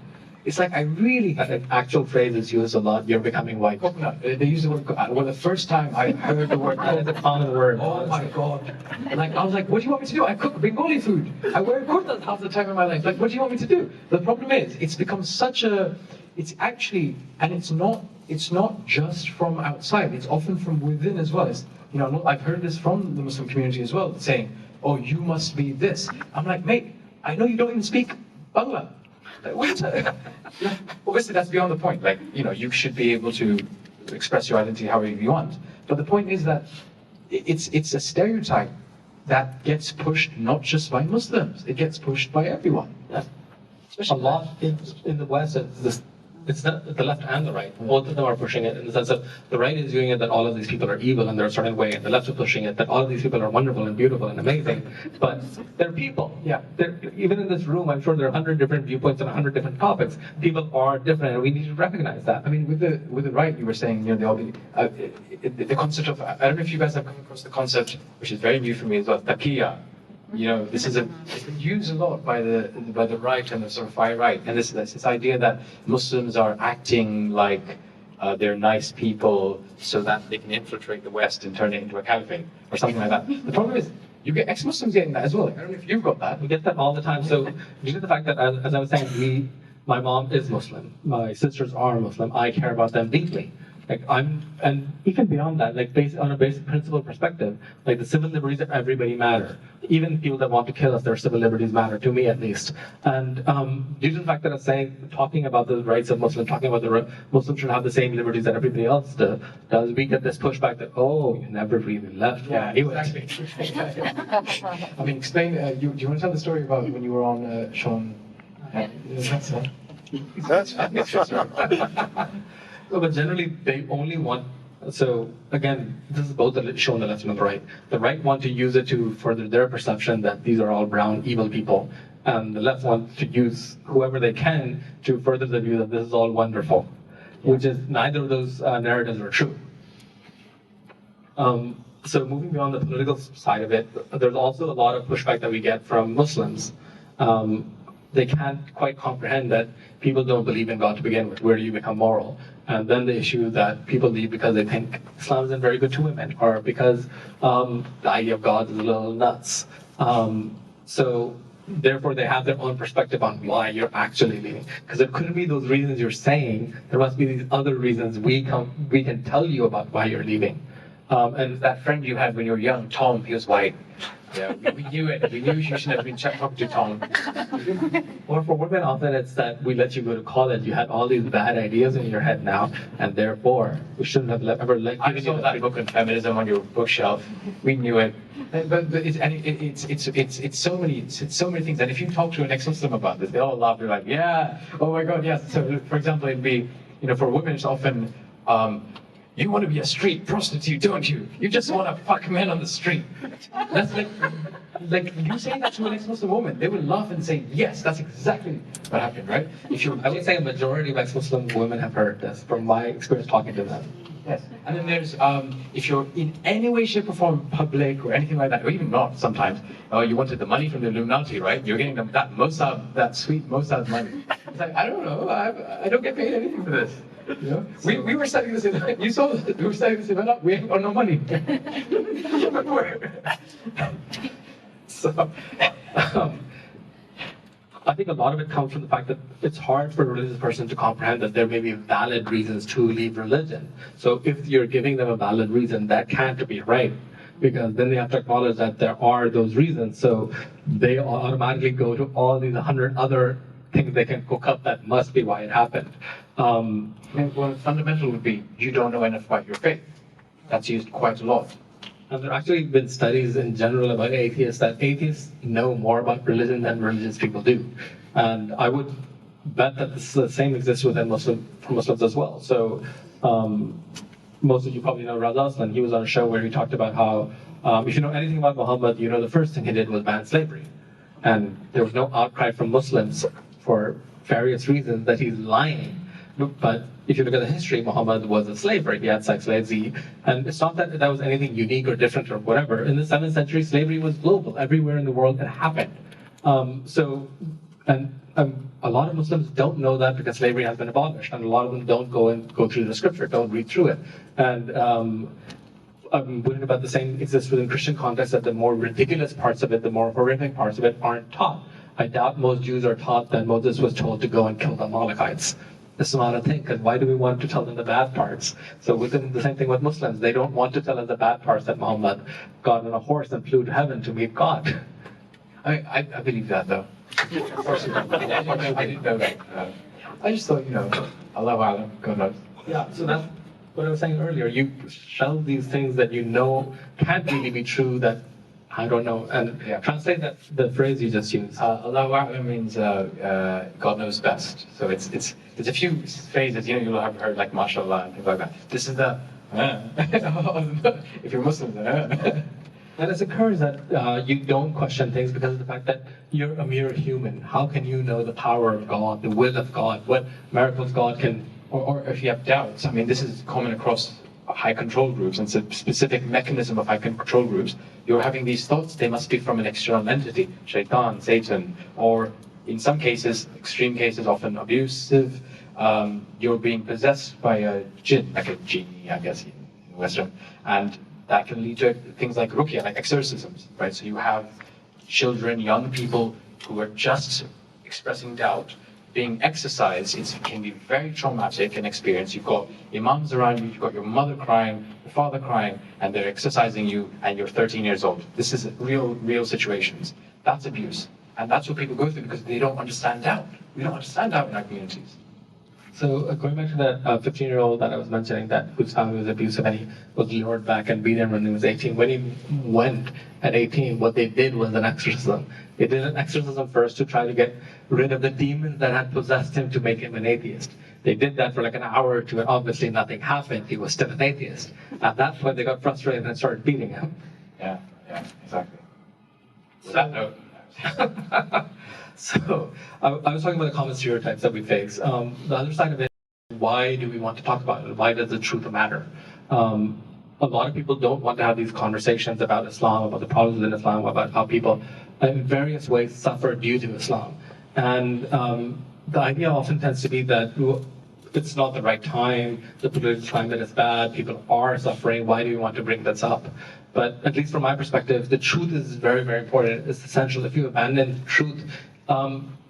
It's like I really. An actual phrase is used a lot. You're becoming white. Coconut. They use the word. Well, the first time I heard the word That is a coconut. common word. Oh my god! Like I was like, what do you want me to do? I cook Bengali food. I wear kurtas half the time in my life. Like, what do you want me to do? The problem is, it's become such a. It's actually, and it's not. It's not just from outside. It's often from within as well. It's, you know, I've heard this from the Muslim community as well, saying, "Oh, you must be this." I'm like, mate, I know you don't even speak Bangla. Like, what? Yeah, obviously, that's beyond the point. Like, you know, you should be able to express your identity however you want. But the point is that it's a stereotype that gets pushed not just by Muslims. It gets pushed by everyone. Yeah. A lot in the West, it's the left and the right. Both of them are pushing it in the sense of the right is doing it that all of these people are evil and they're a certain way, and the left is pushing it that all of these people are wonderful and beautiful and amazing. But they're people. Yeah. Even in this room, I'm sure there are 100 different viewpoints on 100 different topics. People are different, and we need to recognize that. I mean, with the right, you were saying, you know, the concept of, I don't know if you guys have come across the concept, which is very new for me as well, taqiyya. You know, it's been used a lot by the right and the sort of far right, and this idea that Muslims are acting like they're nice people so that they can infiltrate the West and turn it into a caliphate or something like that. The problem is, you get ex-Muslims getting that as well. Like, I don't know if you've got that. We get that all the time. So due to the fact that, as I was saying, my mom is Muslim, my sisters are Muslim, I care about them deeply. Like and even beyond that, like based on a basic principle perspective, like the civil liberties of everybody matter. Even people that want to kill us, their civil liberties matter, to me at least. And due to the fact that I'm saying, talking about the rights of Muslims, talking about the Muslims should have the same liberties that everybody else does, we get this pushback that, oh, you never really left. Yeah, exactly. I mean, explain. Do you want to tell the story about when you were on Sean? No, but generally, they only want. So again, this is both shown the left and the right. The right want to use it to further their perception that these are all brown, evil people, and the left want to use whoever they can to further the view that this is all wonderful, which is neither of those narratives are true. So moving beyond the political side of it, there's also a lot of pushback that we get from Muslims. They can't quite comprehend that people don't believe in God to begin with. Where do you become moral? And then the issue that people leave because they think Islam isn't very good to women, or because the idea of God is a little nuts. So therefore, they have their own perspective on why you're actually leaving. Because it couldn't be those reasons you're saying. There must be these other reasons we can tell you about why you're leaving. And that friend you had when you were young, Tom, he was white. Yeah, we knew it. We knew you should have been talking to Tom. Or for women, often it's that we let you go to college. You had all these bad ideas in your head now, and therefore we shouldn't have ever let. I saw that book on feminism on your bookshelf. We knew it. But it's so many things. And if you talk to an ex-Muslim about this, they all laugh. They're like, yeah, oh my God, yes. So for example, it'd be, you know, for women, it's often. You want to be a street prostitute, don't you? You just want to fuck men on the street. That's like you say that to an ex-Muslim woman, they will laugh and say, yes, that's exactly what happened, right? I would say a majority of ex-Muslim women have heard this from my experience talking to them. Yes. And then there's, if you're in any way, shape, or form public or anything like that, or even not sometimes, you wanted the money from the Illuminati, right? You're getting that Mossad, that sweet Mossad money. It's like, I don't know, I don't get paid anything for this. You know? We were setting this event, you saw that, we were setting this event up, we ain't got no money. So, I think a lot of it comes from the fact that it's hard for a religious person to comprehend that there may be valid reasons to leave religion. So if you're giving them a valid reason, that can't be right, because then they have to acknowledge that there are those reasons. So they automatically go to all these 100 other things they can cook up that must be why it happened. Well, fundamental would be, you don't know enough about your faith. That's used quite a lot. And there have actually been studies in general about atheists, that atheists know more about religion than religious people do. And I would bet that the same exists within Muslims as well. So most of you probably know Raza Aslan. He was on a show where he talked about how, if you know anything about Muhammad, you know the first thing he did was ban slavery. And there was no outcry from Muslims for various reasons that he's lying. But if you look at the history, Muhammad was a slave, right? He had sex slaves. And it's not that that was anything unique or different or whatever. In the 7th century, slavery was global. Everywhere in the world it happened. a lot of Muslims don't know that because slavery has been abolished, and a lot of them don't go through the scripture, don't read through it. And I'm worried about the same exists within Christian context, that the more ridiculous parts of it, the more horrific parts of it aren't taught. I doubt most Jews are taught that Moses was told to go and kill the Amalekites. It's not a thing, because why do we want to tell them the bad parts? So within the same thing with Muslims, they don't want to tell us the bad parts, that Muhammad got on a horse and flew to heaven to meet God. I believe that though. I didn't know that. I just thought, Allahu Alam, God knows. Yeah, so that's what I was saying earlier. You shelve these things that you know can't really be true, that I don't know. And translate that the phrase you just used. Allahu Alam means God knows best. So it's a few phrases, you'll have heard like mashallah and things like that. This is the if you're Muslim, And it occurs that you don't question things because of the fact that you're a mere human. How can you know the power of God, the will of God, what miracles God can... Or if you have doubts, this is common across high control groups, and it's a specific mechanism of high control groups. You're having these thoughts, they must be from an external entity, shaitan, Satan, or in some cases, extreme cases, often abusive, you're being possessed by a jinn, like a genie, I guess, in Western, and that can lead to things like ruqya, like exorcisms, right? So you have children, young people who are just expressing doubt, being exercised. It can be very traumatic an experience. You've got imams around you, you've got your mother crying, your father crying, and they're exercising you, and you're 13 years old. This is real situations. That's abuse. And that's what people go through because they don't understand doubt. We don't understand doubt in our communities. So going back to that 15-year-old that I was mentioning, that whose family was abusive, and he was lured back and beaten when he was 18. When he went at 18, what they did was an exorcism. They did an exorcism first to try to get rid of the demons that had possessed him to make him an atheist. They did that for like an hour or two, and obviously nothing happened. He was still an atheist. At that point, they got frustrated and started beating him. Yeah, exactly. So I was talking about the common stereotypes that we face. The other side of it, why do we want to talk about it? Why does the truth matter? A lot of people don't want to have these conversations about Islam, about the problems in Islam, about how people in various ways suffer due to Islam. And the idea often tends to be that it's not the right time, the political climate is bad, people are suffering, why do we want to bring this up? But at least from my perspective, the truth is very, very important. It's essential. If you abandon truth,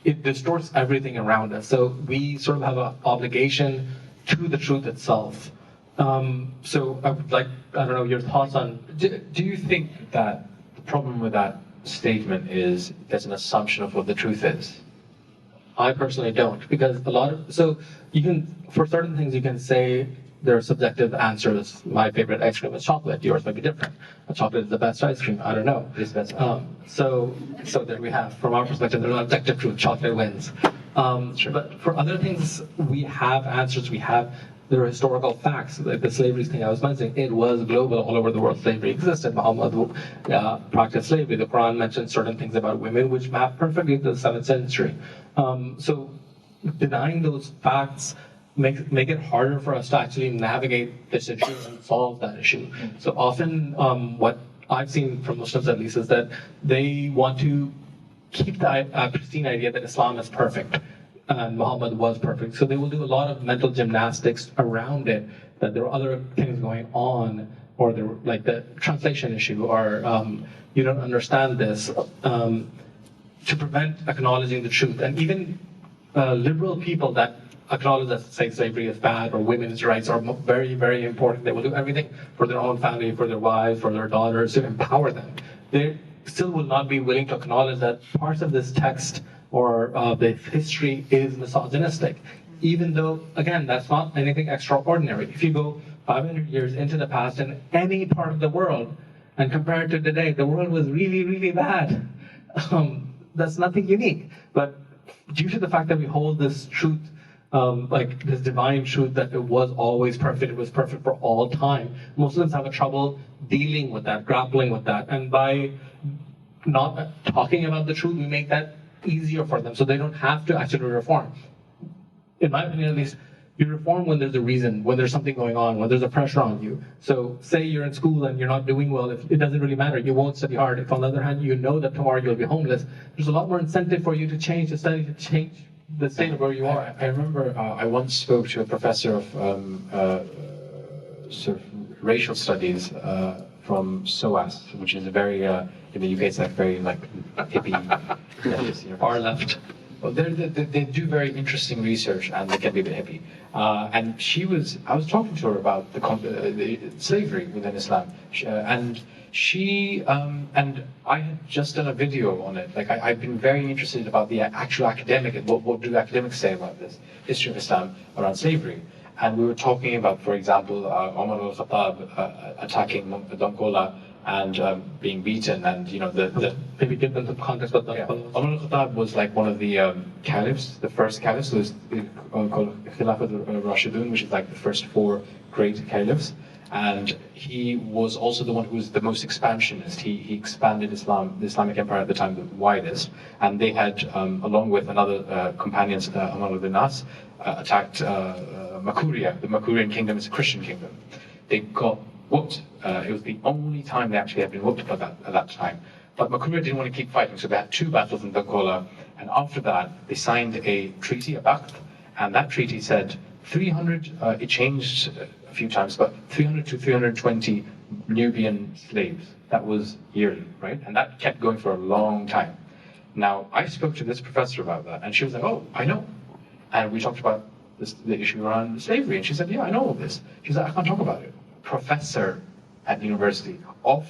it distorts everything around us. So we sort of have an obligation to the truth itself. So I would like, I don't know, your thoughts on... Do you think that the problem with that statement is there's an assumption of what the truth is? I personally don't, because so you can, for certain things you can say there are subjective answers. My favorite ice cream is chocolate, yours might be different. Chocolate is the best ice cream, I don't know. It is best. So there we have, from our perspective, there's an objective truth, chocolate wins. But for other things, we have answers, there are historical facts. Like the slavery thing I was mentioning, it was global, all over the world slavery existed. Muhammad practiced slavery. The Quran mentions certain things about women which map perfectly to the 7th century. So denying those facts make it harder for us to actually navigate this issue and solve that issue. So often what I've seen from Muslims at least is that they want to keep the pristine idea that Islam is perfect and Muhammad was perfect. So they will do a lot of mental gymnastics around it, that there are other things going on, or like the translation issue, or you don't understand this, to prevent acknowledging the truth. And even liberal people that acknowledge that, say, slavery is bad or women's rights are very, very important. They will do everything for their own family, for their wives, for their daughters, to empower them. They still will not be willing to acknowledge that parts of this text or the history is misogynistic, even though, again, that's not anything extraordinary. If you go 500 years into the past in any part of the world and compare it to today, the world was really, really bad. That's nothing unique. But due to the fact that we hold this truth, like this divine truth that it was always perfect, it was perfect for all time, Muslims have a trouble dealing with that, grappling with that. And by not talking about the truth, we make that easier for them, so they don't have to actually reform. In my opinion, at least, you reform when there's a reason, when there's something going on, when there's a pressure on you. So say you're in school and you're not doing well, it doesn't really matter, you won't study hard. If on the other hand, you know that tomorrow you'll be homeless, there's a lot more incentive for you to change, to study, to change the state of where you are. I remember I once spoke to a professor of sort of racial studies from SOAS, which is a very in the UK it's like very like hippie, Far left. well, they do very interesting research and they can be a bit hippie. And I was talking to her about the slavery within Islam, and I had just done a video on it. Like I've been very interested about the actual academic, what do academics say about this history of Islam around slavery. And we were talking about, for example, Omar al-Khattab attacking Dongola and being beaten, and Maybe give them some context about that. yeah. Omar al-Khattab was like one of the caliphs, the first caliphs. So it was called Khilafat al-Rashidun, which is like the first 4 great caliphs. And he was also the one who was the most expansionist. He expanded Islam, the Islamic Empire at the time, the widest. And they had, along with another companions, Amr al-Nas, attacked Makuria. The Makurian kingdom is a Christian kingdom. They got whooped. It was the only time they actually had been whooped at that time. But Makuria didn't want to keep fighting, so they had 2 battles in Dongola. And after that, they signed a treaty, a Baqt, and that treaty said 300, it changed a few times, but 300 to 320 Nubian slaves. That was yearly, right? And that kept going for a long time. Now, I spoke to this professor about that, and she was like, oh, I know. And we talked about the issue around slavery, and she said, yeah, I know all this. She's like, I can't talk about it. Professor at the University of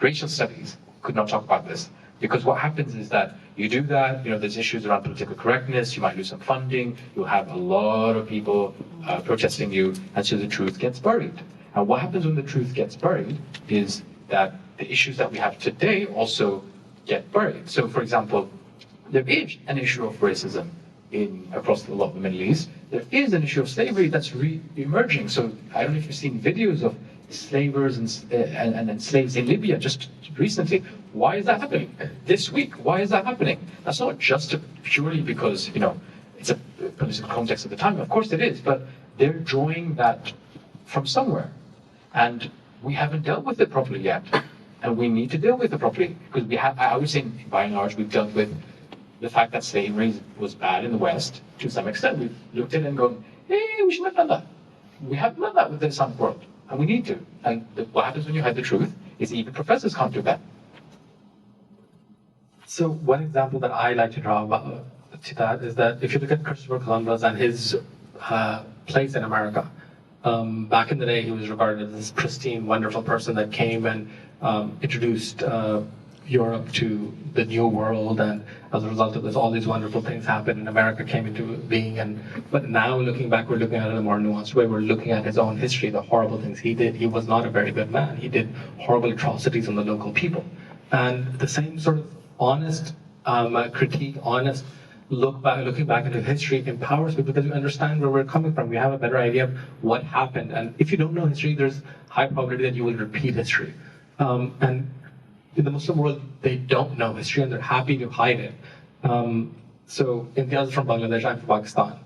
Racial Studies could not talk about this. Because what happens is that you do that, there's issues around political correctness, you might lose some funding, you'll have a lot of people protesting you, and so the truth gets buried. And what happens when the truth gets buried is that the issues that we have today also get buried. So, for example, there is an issue of racism across a lot of the Middle East. There is an issue of slavery that's re-emerging. So I don't know if you've seen videos of slavers and slaves in Libya just recently. Why is that happening? This week, why is that happening? That's not just purely because, it's a political context at the time. Of course it is, but they're drawing that from somewhere. And we haven't dealt with it properly yet. And we need to deal with it properly. Because I would say, by and large, we've dealt with the fact that slavery was bad in the West to some extent. We've looked at it and gone, hey, we should have done that. We haven't done that with the Islamic world. And we need to. And what happens when you hide the truth is even professors can't do that. So one example that I like to draw to that is that if you look at Christopher Columbus and his place in America, back in the day he was regarded as this pristine, wonderful person that came and introduced Europe to the New World, and as a result of this, all these wonderful things happened, and America came into being. But now, looking back, we're looking at it in a more nuanced way. We're looking at his own history, the horrible things he did. He was not a very good man. He did horrible atrocities on the local people, and the same sort of honest critique, honest looking back into history empowers people because we understand where we're coming from. We have a better idea of what happened, and if you don't know history, there's high probability that you will repeat history. And in the Muslim world, they don't know history and they're happy to hide it. So Imtiaz is from Bangladesh, I'm from Pakistan.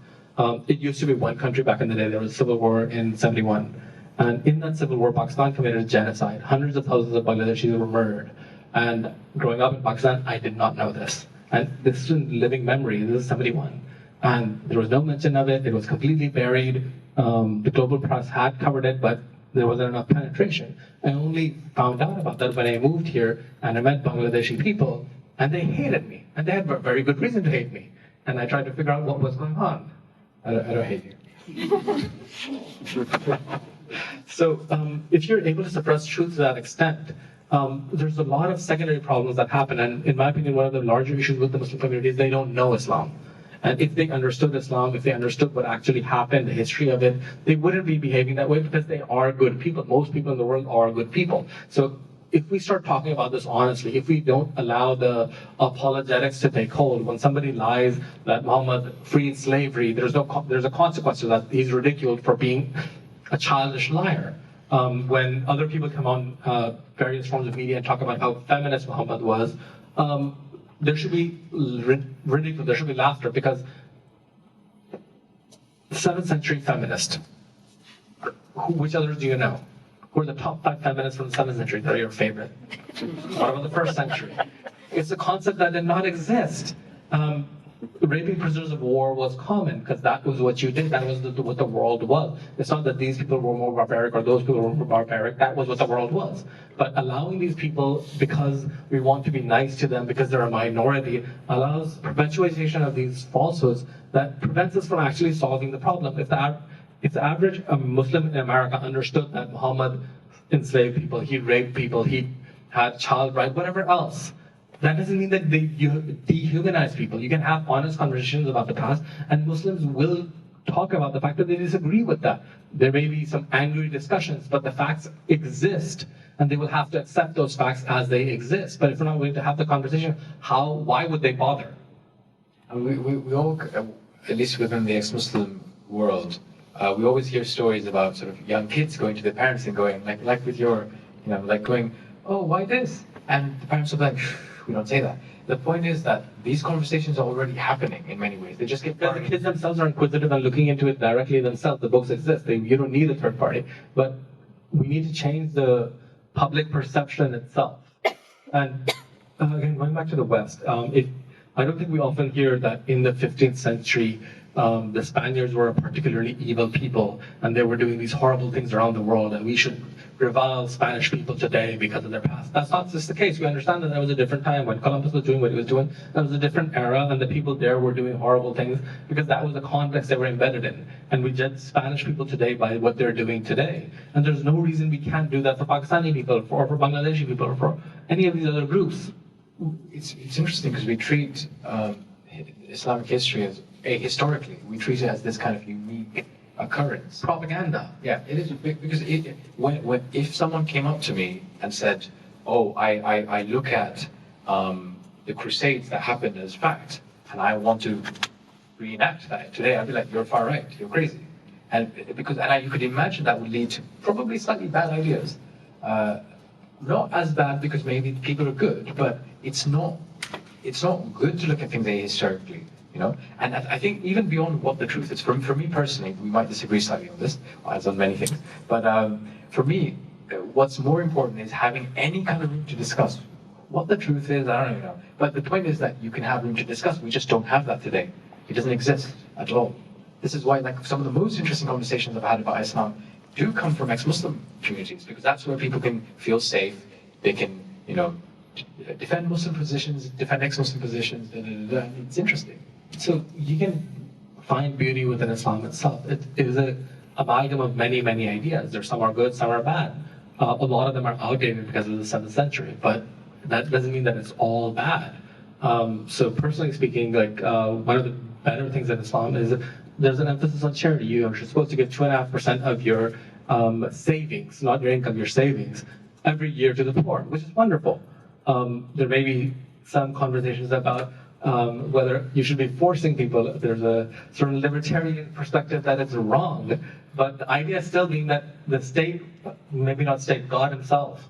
It used to be one country back in the day. There was a civil war in 71. And in that civil war, Pakistan committed genocide. Hundreds of thousands of Bangladeshis were murdered. And growing up in Pakistan, I did not know this. And this is in living memory. This is 71. And there was no mention of it. It was completely buried. The global press had covered it, but there wasn't enough penetration. I only found out about that when I moved here and I met Bangladeshi people, and they hated me. And they had a very good reason to hate me. And I tried to figure out what was going on. I don't hate you. So if you're able to suppress truth to that extent, there's a lot of secondary problems that happen. And in my opinion, one of the larger issues with the Muslim community is they don't know Islam. And if they understood Islam, if they understood what actually happened, the history of it, they wouldn't be behaving that way because they are good people. Most people in the world are good people. So if we start talking about this honestly, if we don't allow the apologetics to take hold, when somebody lies that Muhammad freed slavery, there's a consequence to that. He's ridiculed for being a childish liar. When other people come on various forms of media and talk about how feminist Muhammad was, there should be ridicule, there should be laughter, because the 7th century feminist, which others do you know? Who are the top 5 feminists from the 7th century that are your favorite? What about the 1st century? It's a concept that did not exist. raping prisoners of war was common because that was what you did. That was what the world was. It's not that these people were more barbaric or those people were more barbaric. That was what the world was. But allowing these people, because we want to be nice to them, because they're a minority, allows perpetuation of these falsehoods that prevents us from actually solving the problem. If the average Muslim in America understood that Muhammad enslaved people, he raped people, he had child rights, whatever else, that doesn't mean that you dehumanize people. You can have honest conversations about the past, and Muslims will talk about the fact that they disagree with that. There may be some angry discussions, but the facts exist, and they will have to accept those facts as they exist. But if we're not willing to have the conversation, why would they bother? And we all, at least within the ex-Muslim world, we always hear stories about sort of young kids going to their parents and going, like with your, like going, oh, why this? And the parents will be like, we don't say that. The point is that these conversations are already happening in many ways. They just get because the kids themselves are inquisitive and looking into it directly themselves. The books exist. You don't need a third party. But we need to change the public perception itself. And again, going back to the West, I don't think we often hear that in the 15th century, the Spaniards were a particularly evil people, and they were doing these horrible things around the world, and we should revile Spanish people today because of their past. That's not just the case. We understand that was a different time when Columbus was doing what he was doing. That was a different era, and the people there were doing horrible things because that was the context they were embedded in. And we judge Spanish people today by what they're doing today. And there's no reason we can't do that for Pakistani people, or for Bangladeshi people, or for any of these other groups. It's interesting because we treat Islamic history as historically we treat it as this kind of unique occurrence. Propaganda. Yeah, it is because if someone came up to me and said, "Oh, I look at the Crusades that happened as fact, and I want to reenact that today," I'd be like, "You're far right. You're crazy," and you could imagine that would lead to probably slightly bad ideas. Not as bad because maybe people are good, but it's not good to look at things ahistorically. And I think even beyond what the truth is, for me personally, we might disagree slightly on this, as on many things, but for me, what's more important is having any kind of room to discuss. What the truth is, I don't even know. But the point is that you can have room to discuss. We just don't have that today. It doesn't exist at all. This is why some of the most interesting conversations I've had about Islam do come from ex-Muslim communities, because that's where people can feel safe. They can, defend Muslim positions, defend ex-Muslim positions, It's interesting. So you can find beauty within Islam itself. It is an amalgam of many, many ideas. Some are good, some are bad. A lot of them are outdated because of the 7th century, but that doesn't mean that it's all bad. So personally speaking, one of the better things in Islam is there's an emphasis on charity. You're supposed to give 2.5% of your savings, not your income, your savings, every year to the poor, which is wonderful. There may be some conversations about whether you should be forcing people. There's a certain libertarian perspective that it's wrong, but the idea still being that the state, maybe not state, God himself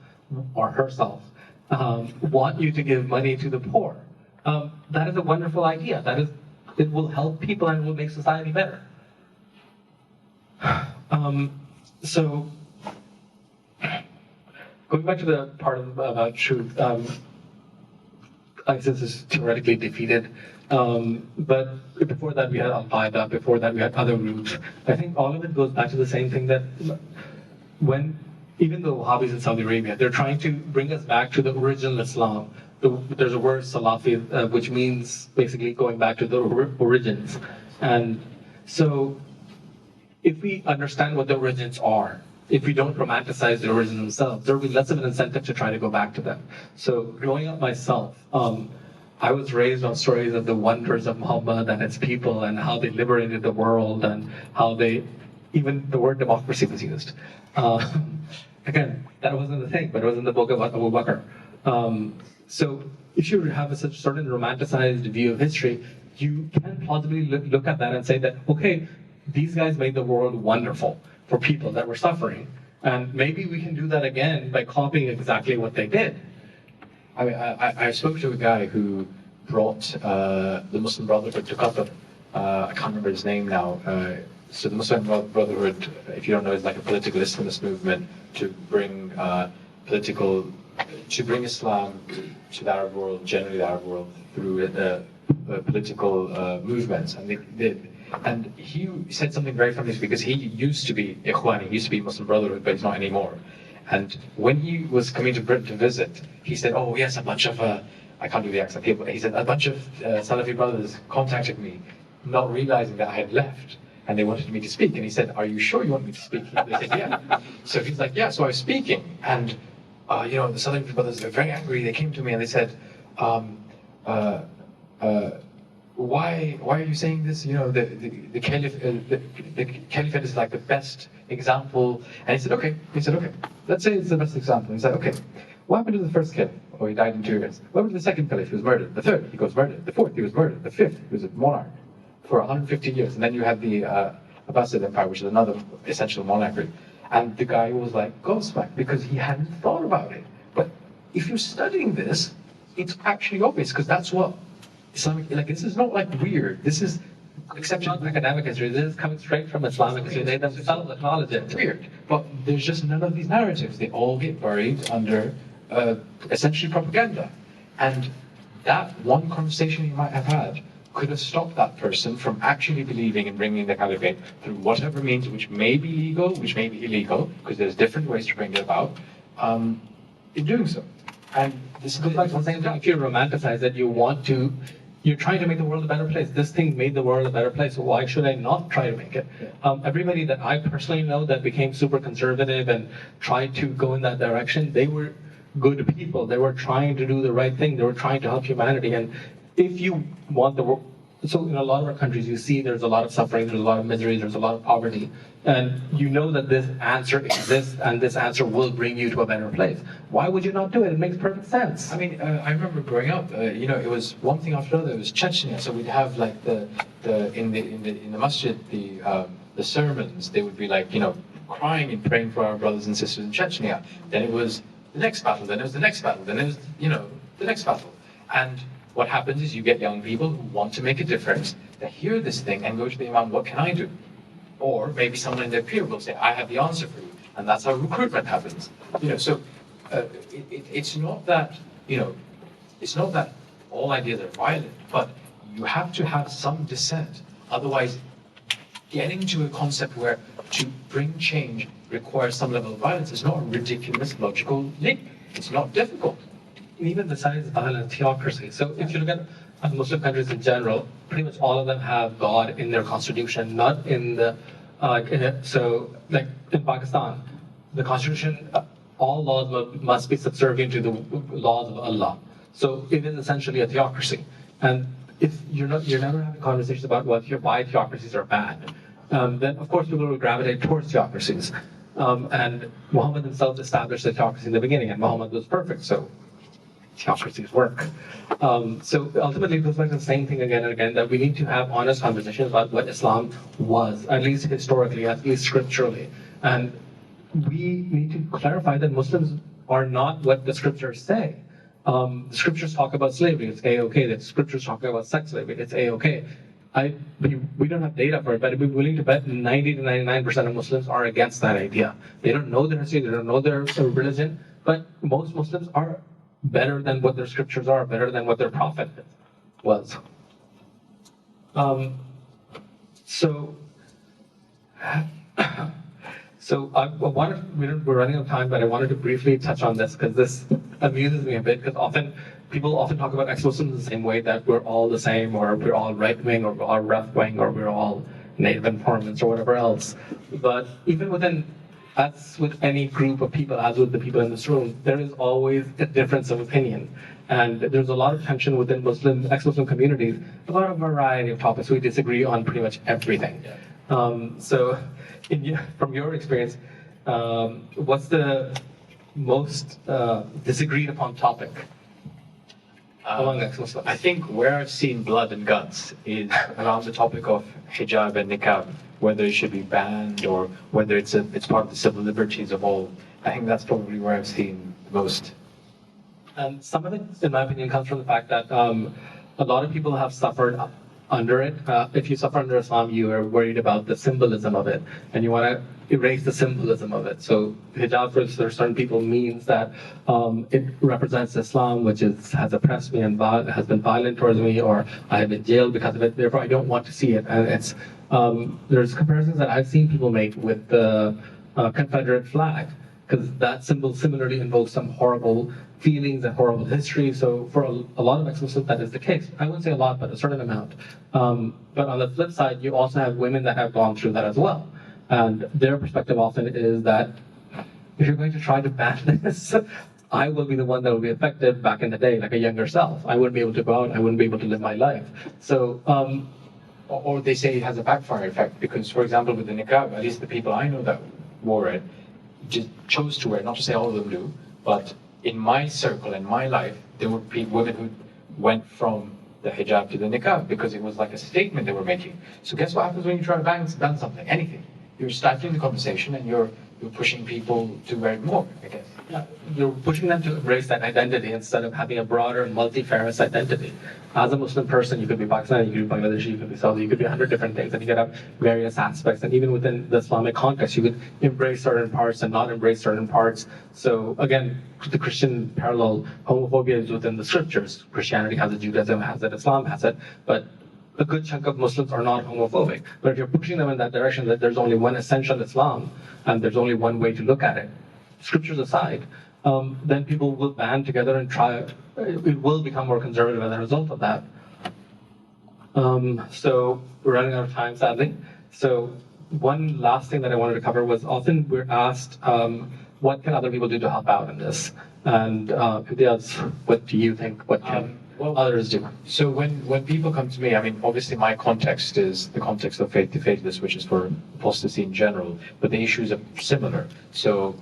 or herself, want you to give money to the poor. That is a wonderful idea. It will help people and will make society better. So, going back to the part about truth, ISIS is theoretically defeated, but before that we had Al-Qaeda, before that we had other groups. I think all of it goes back to the same thing, that even the Wahhabis in Saudi Arabia, they're trying to bring us back to the original Islam. There's a word, Salafi, which means basically going back to the origins. And so if we understand what the origins are, if we don't romanticize the origins themselves, there will be less of an incentive to try to go back to them. So growing up myself, I was raised on stories of the wonders of Muhammad and his people and how they liberated the world and how even the word democracy was used. Again, that wasn't the thing, but it was in the book of Abu Bakr. So if you have a certain romanticized view of history, you can plausibly look at that and say that, okay, these guys made the world wonderful for people that were suffering, and maybe we can do that again by copying exactly what they did. I spoke to a guy who brought the Muslim Brotherhood to Qatar. I can't remember his name now. So the Muslim Brotherhood, if you don't know, is like a political Islamist movement to bring Islam to the Arab world, generally the Arab world, through political movements, and he said something very funny because he used to be Ikhwani, he used to be Muslim Brotherhood, but he's not anymore. And when he was coming to Britain to visit, he said, "Oh yes, a bunch of I can't do the accent here, but he said a bunch of Salafi brothers contacted me, not realizing that I had left." And they wanted me to speak. And he said, "Are you sure you want me to speak?" They said, "Yeah." So he's like, "Yeah." So I was speaking, and the Southern brothers were very angry. They came to me and they said, "Why are you saying this? The caliph, the caliphate is like the best example." And he said, "Okay." He said, "Okay. Let's say it's the best example." He said, "Okay. What happened to the first caliph? Oh, he died in 2 years. What happened to the second caliph? He was murdered. The third, he was murdered. The fourth, he was murdered. The fifth, he was a monarch for 150 years. And then you have the Abbasid Empire, which is another essential monarchy." And the guy was like gobsmacked because he hadn't thought about it. But if you're studying this, it's actually obvious because that's what Islamic, like, this is not like weird. This is Exception of academic history. This is coming straight from Islamic history. They themselves acknowledge it. It's weird, but there's just none of these narratives. They all get buried under essentially propaganda. And that one conversation you might have had could have stopped that person from actually believing in bringing the caliphate through whatever means, which may be legal, which may be illegal, because there's different ways to bring it about, in doing so. And this Goes back to the same thing. If you romanticize it, you're trying to make the world a better place. This thing made the world a better place, so why should I not try to make it? Everybody that I personally know that became super conservative and tried to go in that direction, they were good people. They were trying to do the right thing. They were trying to help humanity. And if you want the world, so in a lot of our countries, you see there's a lot of suffering, there's a lot of misery, there's a lot of poverty, and you know that this answer exists and this answer will bring you to a better place. Why would you not do it? It makes perfect sense. I mean, I remember growing up. It was one thing after another. It was Chechnya. So we'd have like in the masjid the sermons. They would be like crying and praying for our brothers and sisters in Chechnya. Then it was the next battle. Then it was the next battle. Then it was the next battle. And what happens is you get young people who want to make a difference. They hear this thing and go to the imam. What can I do? Or maybe someone in their peer will say, "I have the answer for you," and that's how recruitment happens. So it's not that it's not that all ideas are violent, but you have to have some dissent. Otherwise, getting to a concept where to bring change requires some level of violence is not a ridiculous logical link. It's not difficult. Even besides violent theocracy. So if you look at Muslim countries in general, pretty much all of them have God in their constitution, not in the so like in Pakistan, the constitution, all laws must be subservient to the laws of Allah. So it is essentially a theocracy. And if you're never having conversations about why theocracies are bad, then of course people will gravitate towards theocracies. And Muhammad himself established the theocracy in the beginning, and Muhammad was perfect. So theocracies work. So ultimately, it goes back to the same thing again and again, that we need to have honest conversations about what Islam was, at least historically, at least scripturally. And we need to clarify that Muslims are not what the scriptures say. The scriptures talk about slavery, it's A-okay. The scriptures talk about sex slavery, it's A-okay. We don't have data for it, but I'd be willing to bet 90 to 99% of Muslims are against that idea. They don't know their history, they don't know their religion, but most Muslims are better than what their scriptures are, better than what their prophet was. So I wanted, we're running out of time, but I wanted to briefly touch on this because this amuses me a bit, because people often talk about ex-Muslims the same way, that we're all the same, or we're all right-wing, or we're all left-wing, or we're all native informants, or whatever else. But even within, as with any group of people, as with the people in this room, there is always a difference of opinion. And there's a lot of tension within ex-Muslim communities about a variety of topics. We disagree on pretty much everything. So from your experience, what's the most disagreed upon topic among ex-Muslims? I think where I've seen blood and guts is around the topic of hijab and niqab, whether it should be banned or whether it's part of the civil liberties of all. I think that's probably where I've seen the most. And some of it, in my opinion, comes from the fact that a lot of people have suffered under it. If you suffer under Islam, you are worried about the symbolism of it, and you want to erase the symbolism of it. So hijab for certain people means that it represents Islam, which has oppressed me and has been violent towards me, or I have been jailed because of it. Therefore, I don't want to see it. And it's there's comparisons that I've seen people make with the Confederate flag, because that symbol similarly invokes some horrible feelings and horrible history. So for a lot of ex-Muslims, that is the case. I wouldn't say a lot, but a certain amount. But on the flip side, you also have women that have gone through that as well. And their perspective often is that if you're going to try to ban this, I will be the one that will be affected back in the day, like a younger self. I wouldn't be able to go out, I wouldn't be able to live my life. So, Or they say it has a backfire effect because, for example, with the niqab, at least the people I know that wore it just chose to wear it. Not to say all of them do, but in my circle, in my life, there were women who went from the hijab to the niqab because it was like a statement they were making. So guess what happens when you try to ban something, anything? You're stifling the conversation and you're pushing people to wear it more, I guess. yeah, you're pushing them to embrace that identity instead of having a broader, multifarious identity. As a Muslim person, you could be Pakistani, you could be Bangladeshi, you could be Saudi, you could be 100 different things, and you could have various aspects. And even within the Islamic context, you could embrace certain parts and not embrace certain parts. So again, the Christian parallel, homophobia is within the scriptures. Christianity has it, Judaism has it, Islam has it, but a good chunk of Muslims are not homophobic. But if you're pushing them in that direction, that there's only one essential Islam, and there's only one way to look at it, scriptures aside, then people will band together and try. It will become more conservative as a result of that. So we're running out of time, sadly. So one last thing that I wanted to cover was often we're asked, what can other people do to help out in this? And Imtiaz, what do you think? What can others do? So when people come to me, I mean, obviously my context is the context of faith to faithless, which is for apostasy in general, but the issues are similar. So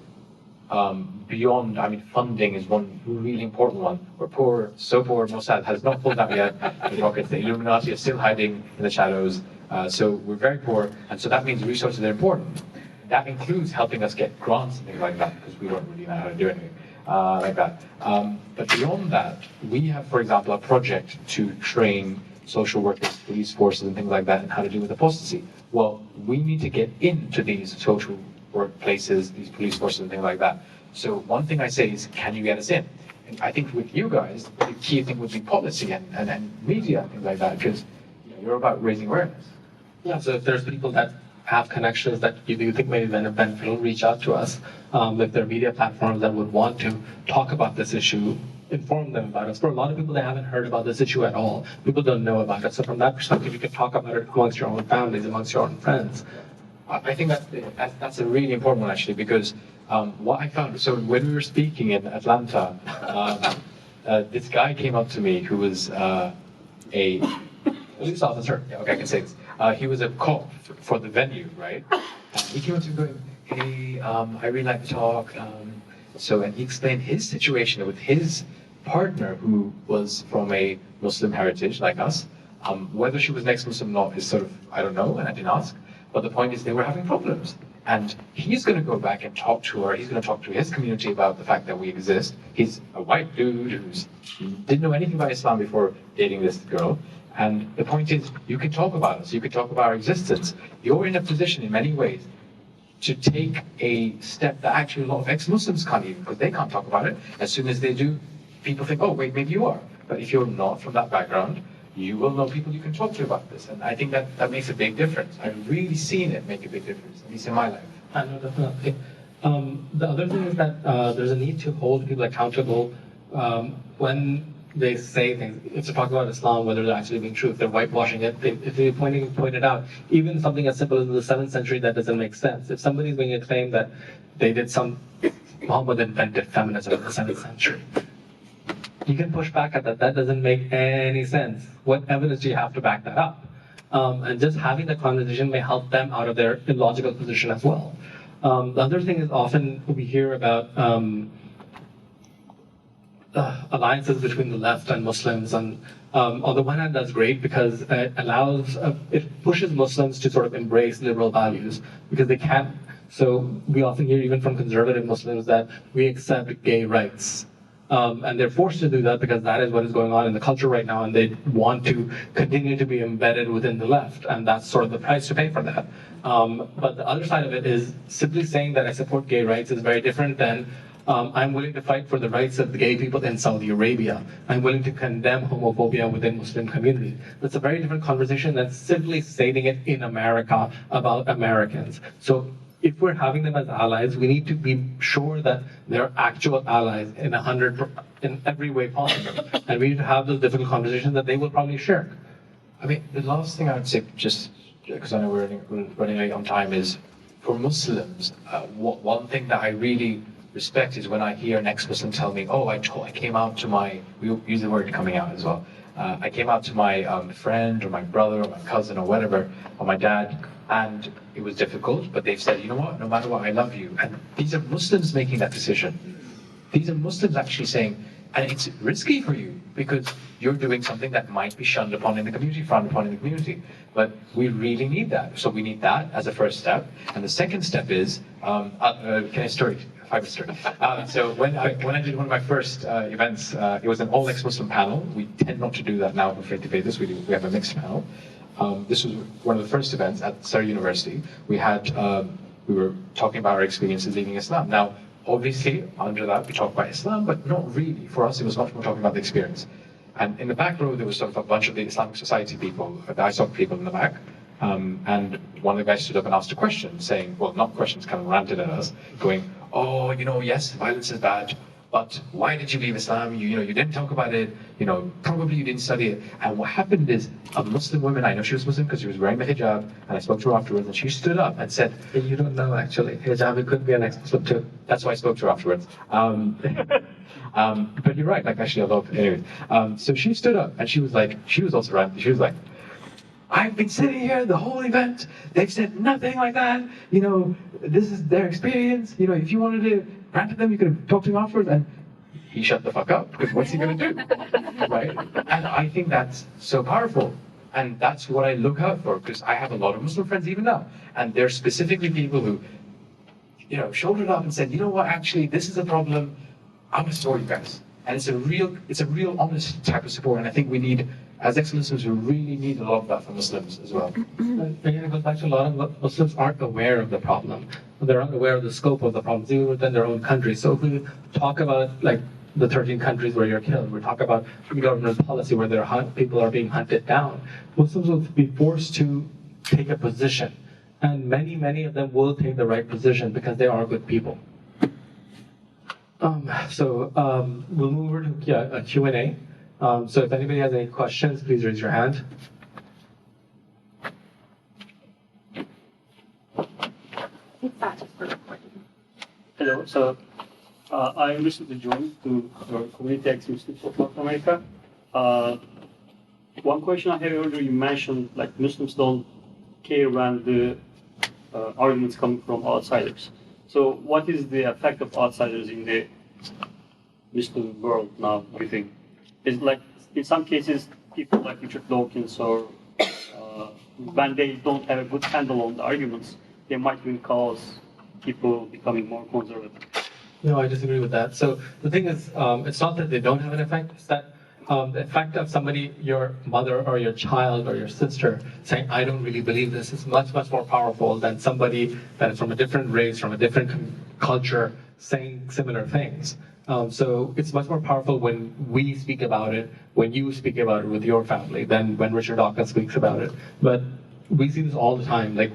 beyond, I mean, funding is one really important one. We're poor, so poor, Mossad has not pulled that yet. The Illuminati is still hiding in the shadows. So we're very poor, and so that means resources are important. That includes helping us get grants and things like that, because we don't really know how to do anything like that. But beyond that, we have, for example, a project to train social workers, police forces, and things like that, and how to deal with apostasy. Well, we need to get into these social workplaces, these police forces, and things like that. So one thing I say is, can you get us in? And I think with you guys, the key thing would be policy and media and things like that, because you're about raising awareness. Yeah, so if there's people that have connections that you do think maybe beneficial, reach out to us. If there are media platforms that would want to talk about this issue, inform them about it. For a lot of people, they haven't heard about this issue at all. People don't know about it. So from that perspective, you can talk about it amongst your own families, amongst your own friends. I think that's a really important one, actually, because what I found, so when we were speaking in Atlanta, this guy came up to me who was a police officer. Yeah, okay, I can say this. He was a cop for the venue, right? And he came up to me going, hey, I really like to talk. And he explained his situation with his partner, who was from a Muslim heritage like us. Whether she was an ex-Muslim or not is sort of, I don't know, and I didn't ask. But the point is they were having problems. And he's going to go back and talk to her. He's going to talk to his community about the fact that we exist. He's a white dude who didn't know anything about Islam before dating this girl. And the point is, you can talk about us. You can talk about our existence. You're in a position in many ways to take a step that actually a lot of ex-Muslims can't even, because they can't talk about it. As soon as they do, people think, oh, wait, maybe you are. But if you're not from that background, you will know people you can talk to about this. And I think that makes a big difference. I've really seen it make a big difference, at least in my life. I know, definitely. The other thing is that there's a need to hold people accountable when they say things. If they're talking about Islam, whether they're actually being true, if they're whitewashing it, if they're pointing it out, even something as simple as the 7th century, that doesn't make sense. If somebody's going to claim that they did Muhammad invented feminism in the 7th century, you can push back at that. That doesn't make any sense. What evidence do you have to back that up? And just having the conversation may help them out of their illogical position as well. The other thing is often we hear about alliances between the left and Muslims, and on the one hand that's great because it pushes Muslims to sort of embrace liberal values, because they can't. So we often hear even from conservative Muslims that we accept gay rights. And they're forced to do that because that is what is going on in the culture right now, and they want to continue to be embedded within the left, and that's sort of the price to pay for that. But the other side of it is simply saying that I support gay rights is very different than I'm willing to fight for the rights of the gay people in Saudi Arabia. I'm willing to condemn homophobia within Muslim communities. That's a very different conversation than simply stating it in America about Americans. So if we're having them as allies, we need to be sure that they're actual allies in every way possible. And we need to have those difficult conversations that they will probably share. I mean, the last thing I would say, just because I know we're running late on time, is for Muslims, one thing that I really respect is when I hear an ex-Muslim tell me, oh, I came out to my, we use the word coming out as well, I came out to my friend or my brother or my cousin or whatever, or my dad, and it was difficult, but they've said, you know what, no matter what, I love you. And these are Muslims making that decision. These are Muslims actually saying, and it's risky for you because you're doing something that might be shunned upon in the community, frowned upon in the community. But we really need that. So we need that as a first step. And the second step is, can I story? 5 story. So when I did one of my first events, it was an all ex-Muslim panel. We tend not to do that now for Faith to Faith. We have a mixed panel. This was one of the first events at Surrey University. We were talking about our experiences leaving Islam. Now, obviously, under that, we talk about Islam, but not really. For us, it was much more talking about the experience. And in the back row, there was sort of a bunch of the Islamic Society people, the ISOC people in the back. And one of the guys stood up and asked a question, saying, well, not questions, kind of ranted at us, going, oh, yes, violence is bad, but why did you leave Islam? You didn't talk about it, probably you didn't study it. And what happened is a Muslim woman, I know she was Muslim because she was wearing the hijab, and I spoke to her afterwards, and she stood up and said, hey, you don't know, actually, hijab, it could be an ex-Muslim too. That's why I spoke to her afterwards. But you're right, actually, I love it. Anyways, so she stood up, and she was also ranting, she was like, I've been sitting here the whole event. They've said nothing like that. This is their experience. If you wanted to rant to them, you could have talked to him afterwards. And he shut the fuck up because what's he going to do, right? And I think that's so powerful. And that's what I look out for because I have a lot of Muslim friends even now. And they're specifically people who, shouldered up and said, you know what, actually, this is a problem. I'm going to support you guys. And it's a real honest type of support. And I think we need, as ex-Muslims, we really need a lot of that from Muslims as well. Again, it goes back to a lot of Muslims aren't aware of the problem. They're unaware of the scope of the problems, even within their own country. So if we talk about like the 13 countries where you're killed, we talk about government policy where people are being hunted down, Muslims will be forced to take a position. And many of them will take the right position because they are good people. We'll move over to a Q&A. So if anybody has any questions, please raise your hand. Hello, so I recently joined to your community activists of North America. One question I have earlier, you mentioned like Muslims don't care when the arguments come from outsiders. So what is the effect of outsiders in the Muslim world now, do you think? Is like, in some cases, people like Richard Dawkins or when they don't have a good handle on the arguments, they might even cause people becoming more conservative. No, I disagree with that. So the thing is, it's not that they don't have an effect, it's that the effect of somebody, your mother or your child or your sister, saying, I don't really believe this, is much more powerful than somebody that is from a different race, from a different culture, saying similar things. So it's much more powerful when we speak about it, when you speak about it with your family, than when Richard Dawkins speaks about it. But we see this all the time. Like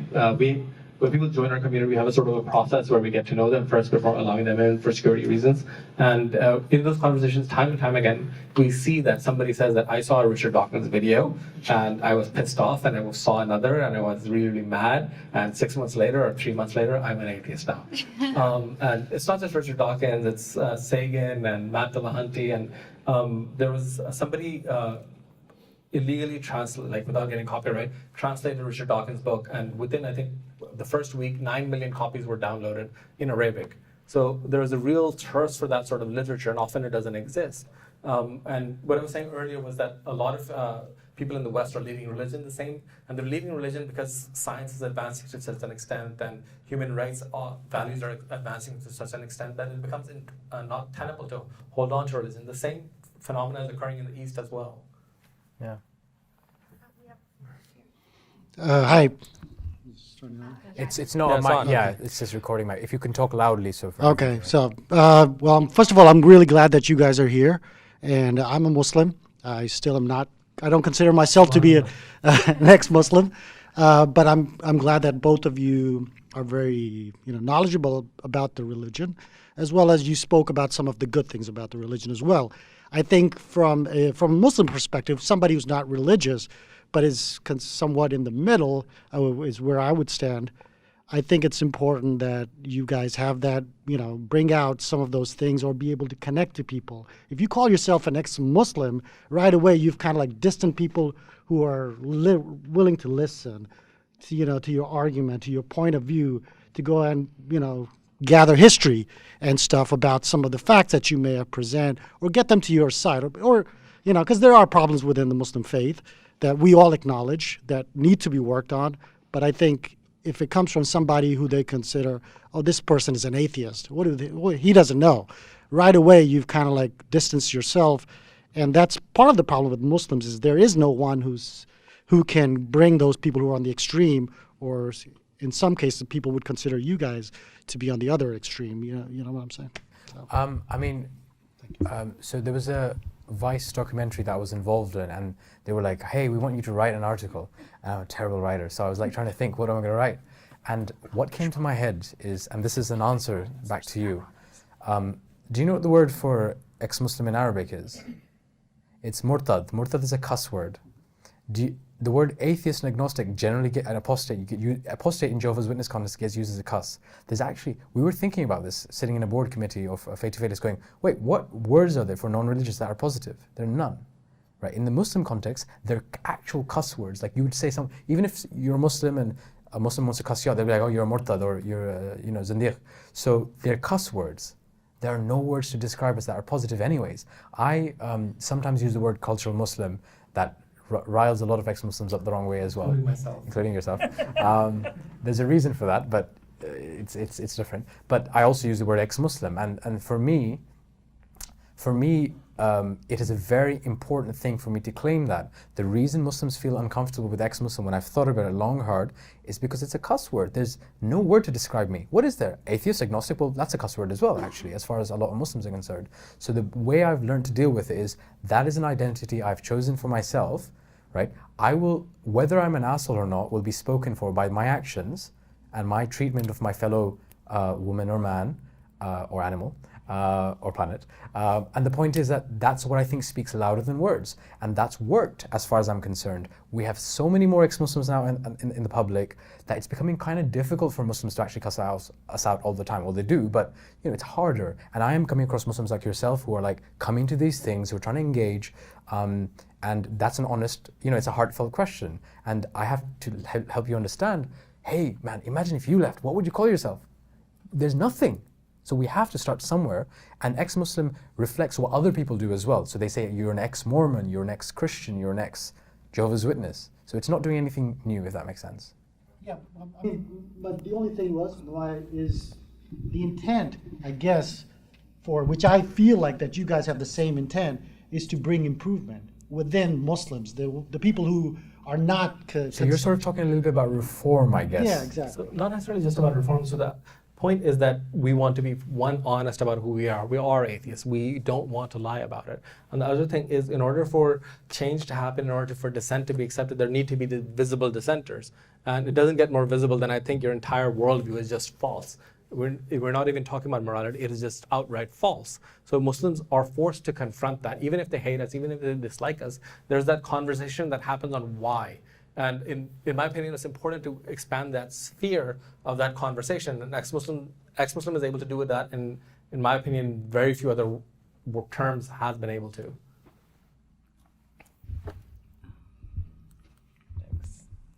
when people join our community, we have a sort of a process where we get to know them first before allowing them in for security reasons. And in those conversations, time and time again, we see that somebody says that I saw a Richard Dawkins video and I was pissed off, and I saw another and I was really mad. And 6 months later or 3 months later, I'm an atheist now. And it's not just Richard Dawkins, it's Sagan and Matt Dillahunty. And there was somebody illegally without getting copyright, translated Richard Dawkins' book, and within, I think, the first week, 9 million copies were downloaded in Arabic. So there is a real thirst for that sort of literature, and often it doesn't exist. And what I was saying earlier was that a lot of people in the West are leaving religion the same, and they're leaving religion because science is advancing to such an extent, and human rights values are advancing to such an extent that it becomes not tenable to hold on to religion. The same phenomenon is occurring in the East as well. Yeah. Hi. It's not Yeah, a it's mic. on, Yeah, okay. it's just recording mic. If you can talk loudly, so. For Okay, everybody. so, well, first of all, I'm really glad that you guys are here, and I'm a Muslim. I still am not, I don't consider myself to be an ex-Muslim, but I'm glad that both of you are very, knowledgeable about the religion, as well as you spoke about some of the good things about the religion as well. I think from a Muslim perspective, somebody who's not religious, but is somewhat in the middle, is where I would stand. I think it's important that you guys have that, bring out some of those things or be able to connect to people. If you call yourself an ex-Muslim, right away you've kind of like distant people who are willing to listen to, to your argument, to your point of view, to go and, gather history and stuff about some of the facts that you may have present, or get them to your side, or because there are problems within the Muslim faith that we all acknowledge that need to be worked on. But I think if it comes from somebody who they consider, oh, this person is an atheist, he doesn't know. Right away, you've kind of like distanced yourself. And that's part of the problem with Muslims, is there is no one who can bring those people who are on the extreme, or in some cases, people would consider you guys to be on the other extreme. You know what I'm saying? So. So there was a Vice documentary that I was involved in, and they were like, hey, we want you to write an article. And I'm a terrible writer, so I was like trying to think, what am I going to write? And what came to my head is, and this is an answer back to you, do you know what the word for ex-Muslim in Arabic is? It's murtad. Murtad is a cuss word. The word atheist and agnostic generally get an apostate. Apostate in Jehovah's Witness context gets used as a cuss. There's actually, we were thinking about this, sitting in a board committee of Faith to Faith, going, wait, what words are there for non-religious that are positive? There are none. Right? In the Muslim context, they're actual cuss words. Like you would say some, even if you're a Muslim and a Muslim wants to cuss you out, they'll be like, oh, you're a murtad, or you're a, zindiq. So they're cuss words. There are no words to describe us that are positive anyways. I sometimes use the word cultural Muslim that riles a lot of ex-Muslims up the wrong way as well, including yourself. There's a reason for that, but it's different. But I also use the word ex-Muslim, and for me, it is a very important thing for me to claim that. The reason Muslims feel uncomfortable with ex-Muslim, when I've thought about it long, hard, is because it's a cuss word. There's no word to describe me. What is there? Atheist, agnostic, well, that's a cuss word as well, actually, as far as a lot of Muslims are concerned. So the way I've learned to deal with it is, that is an identity I've chosen for myself, right? I will, whether I'm an asshole or not, will be spoken for by my actions and my treatment of my fellow woman or man or animal or planet. And the point is that that's what I think speaks louder than words. And that's worked as far as I'm concerned. We have so many more ex-Muslims now in the public that it's becoming kind of difficult for Muslims to actually cuss us out all the time. Well, they do, but it's harder. And I am coming across Muslims like yourself who are like coming to these things, who are trying to engage. And that's an honest, it's a heartfelt question. And I have to help you understand, hey, man, imagine if you left, what would you call yourself? There's nothing. So we have to start somewhere. And ex-Muslim reflects what other people do as well. So they say you're an ex-Mormon, you're an ex-Christian, you're an ex-Jehovah's Witness. So it's not doing anything new, if that makes sense. Yeah, but the only thing is the intent, I guess, for which I feel like that you guys have the same intent, is to bring improvement within Muslims, the people who are not. So you're sort of talking a little bit about reform, I guess. Yeah, exactly. So not necessarily just about reform. So the point is that we want to be, one, honest about who we are. We are atheists. We don't want to lie about it. And the other thing is, in order for change to happen, in order for dissent to be accepted, there need to be the visible dissenters. And it doesn't get more visible than I think your entire worldview is just false. We're not even talking about morality, it is just outright false. So Muslims are forced to confront that, even if they hate us, even if they dislike us. There's that conversation that happens on why. And in my opinion, it's important to expand that sphere of that conversation. And ex-Muslim is able to do with that, and in my opinion, very few other terms have been able to.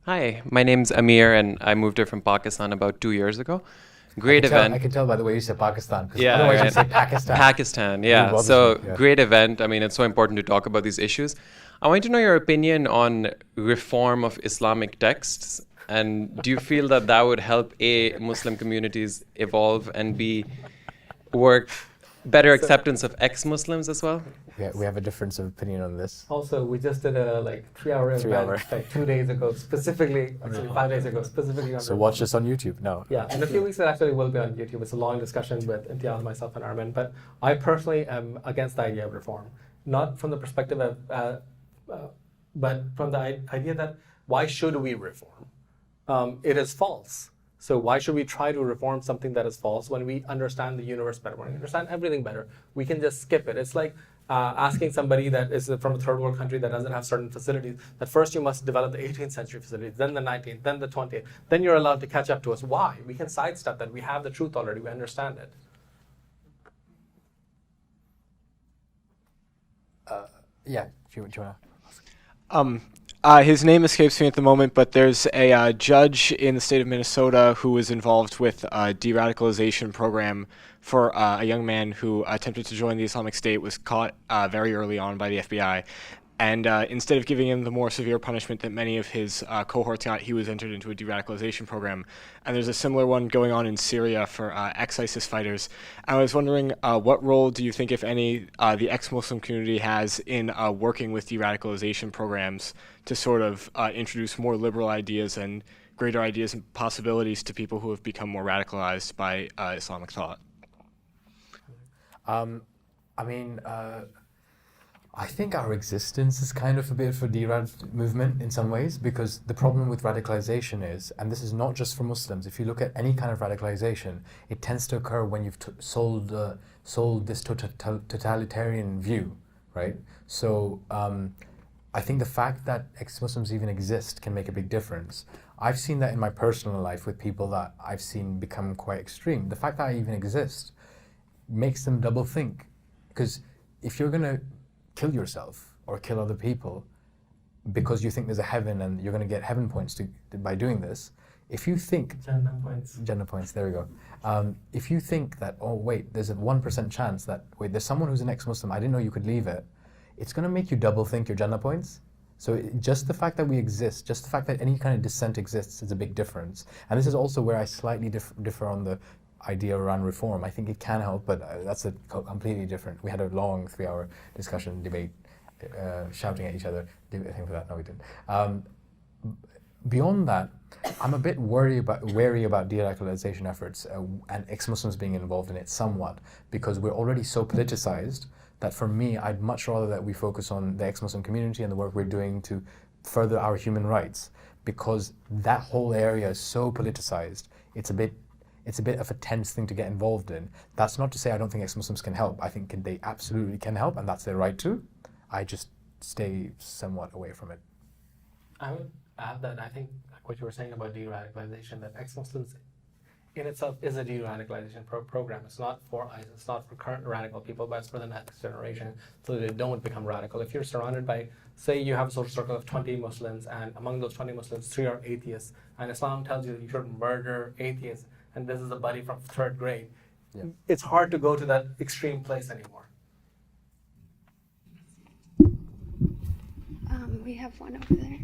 Hi, my name's Amir, and I moved here from Pakistan about 2 years ago. Great event. I can tell by the way you said Pakistan. Yeah, otherwise right. you say Pakistan. Pakistan, yeah. bothers So me, yeah. great event. I mean, it's so important to talk about these issues. I want to know your opinion on reform of Islamic texts. And do you feel that that would help A, Muslim communities evolve, and B, work better acceptance of ex-Muslims as well? We have a difference of opinion on this. Also, we just did a 3-hour event like 2 days ago, specifically, actually 5 days ago, specifically on So watch this on YouTube. No. Yeah, in a few weeks it actually will be on YouTube. It's a long discussion with Imtiaz, myself, and Armin. But I personally am against the idea of reform, not from the perspective of, but from the idea that why should we reform? It is false. So why should we try to reform something that is false when we understand the universe better, when we understand everything better? We can just skip it. It's like asking somebody that is from a third world country that doesn't have certain facilities, that first you must develop the 18th century facilities, then the 19th, then the 20th, then you're allowed to catch up to us. Why? We can sidestep that. We have the truth already. We understand it. Yeah, do you want to His name escapes me at the moment, but there's a judge in the state of Minnesota who was involved with a de-radicalization program for a young man who attempted to join the Islamic State, was caught very early on by the FBI. And instead of giving him the more severe punishment that many of his cohorts got, he was entered into a de-radicalization program. And there's a similar one going on in Syria for ex-ISIS fighters. I was wondering, what role do you think, if any, the ex-Muslim community has in working with de-radicalization programs to sort of introduce more liberal ideas and greater ideas and possibilities to people who have become more radicalized by Islamic thought? I think our existence is kind of a bit of a derad movement in some ways, because the problem with radicalization is, and this is not just for Muslims, if you look at any kind of radicalization, it tends to occur when you've sold this totalitarian view, right? So I think the fact that ex-Muslims even exist can make a big difference. I've seen that in my personal life with people that I've seen become quite extreme. The fact that I even exist makes them double think, because if you're going to kill yourself or kill other people because you think there's a heaven and you're going to get heaven points by doing this, if you think Jannah points, there we go. If you think that, oh wait, there's a 1% chance that, wait, there's someone who's an ex-Muslim, I didn't know you could leave it, it's going to make you double think your Jannah points. So just the fact that we exist, just the fact that any kind of dissent exists is a big difference. And this is also where I slightly differ on the idea around reform. I think it can help, but that's a completely different. We had a long 3-hour discussion, debate, shouting at each other. Thank you for that. No, we didn't. Beyond that, I'm a bit wary about de-radicalization efforts and ex-Muslims being involved in it somewhat, because we're already so politicized that for me, I'd much rather that we focus on the ex-Muslim community and the work we're doing to further our human rights, because that whole area is so politicized. It's a bit of a tense thing to get involved in. That's not to say I don't think ex-Muslims can help. I think they absolutely can help, and that's their right to. I just stay somewhat away from it. I would add that I think, like what you were saying about de-radicalization, that ex-Muslims in itself is a de-radicalization program. It's not for ISIS, it's not for current radical people, but it's for the next generation, so they don't become radical. If you're surrounded by, say you have a social circle of 20 Muslims, and among those 20 Muslims, 3 are atheists, and Islam tells you that you should murder atheists, and this is a buddy from 3rd grade, it's hard to go to that extreme place anymore. We have one over there.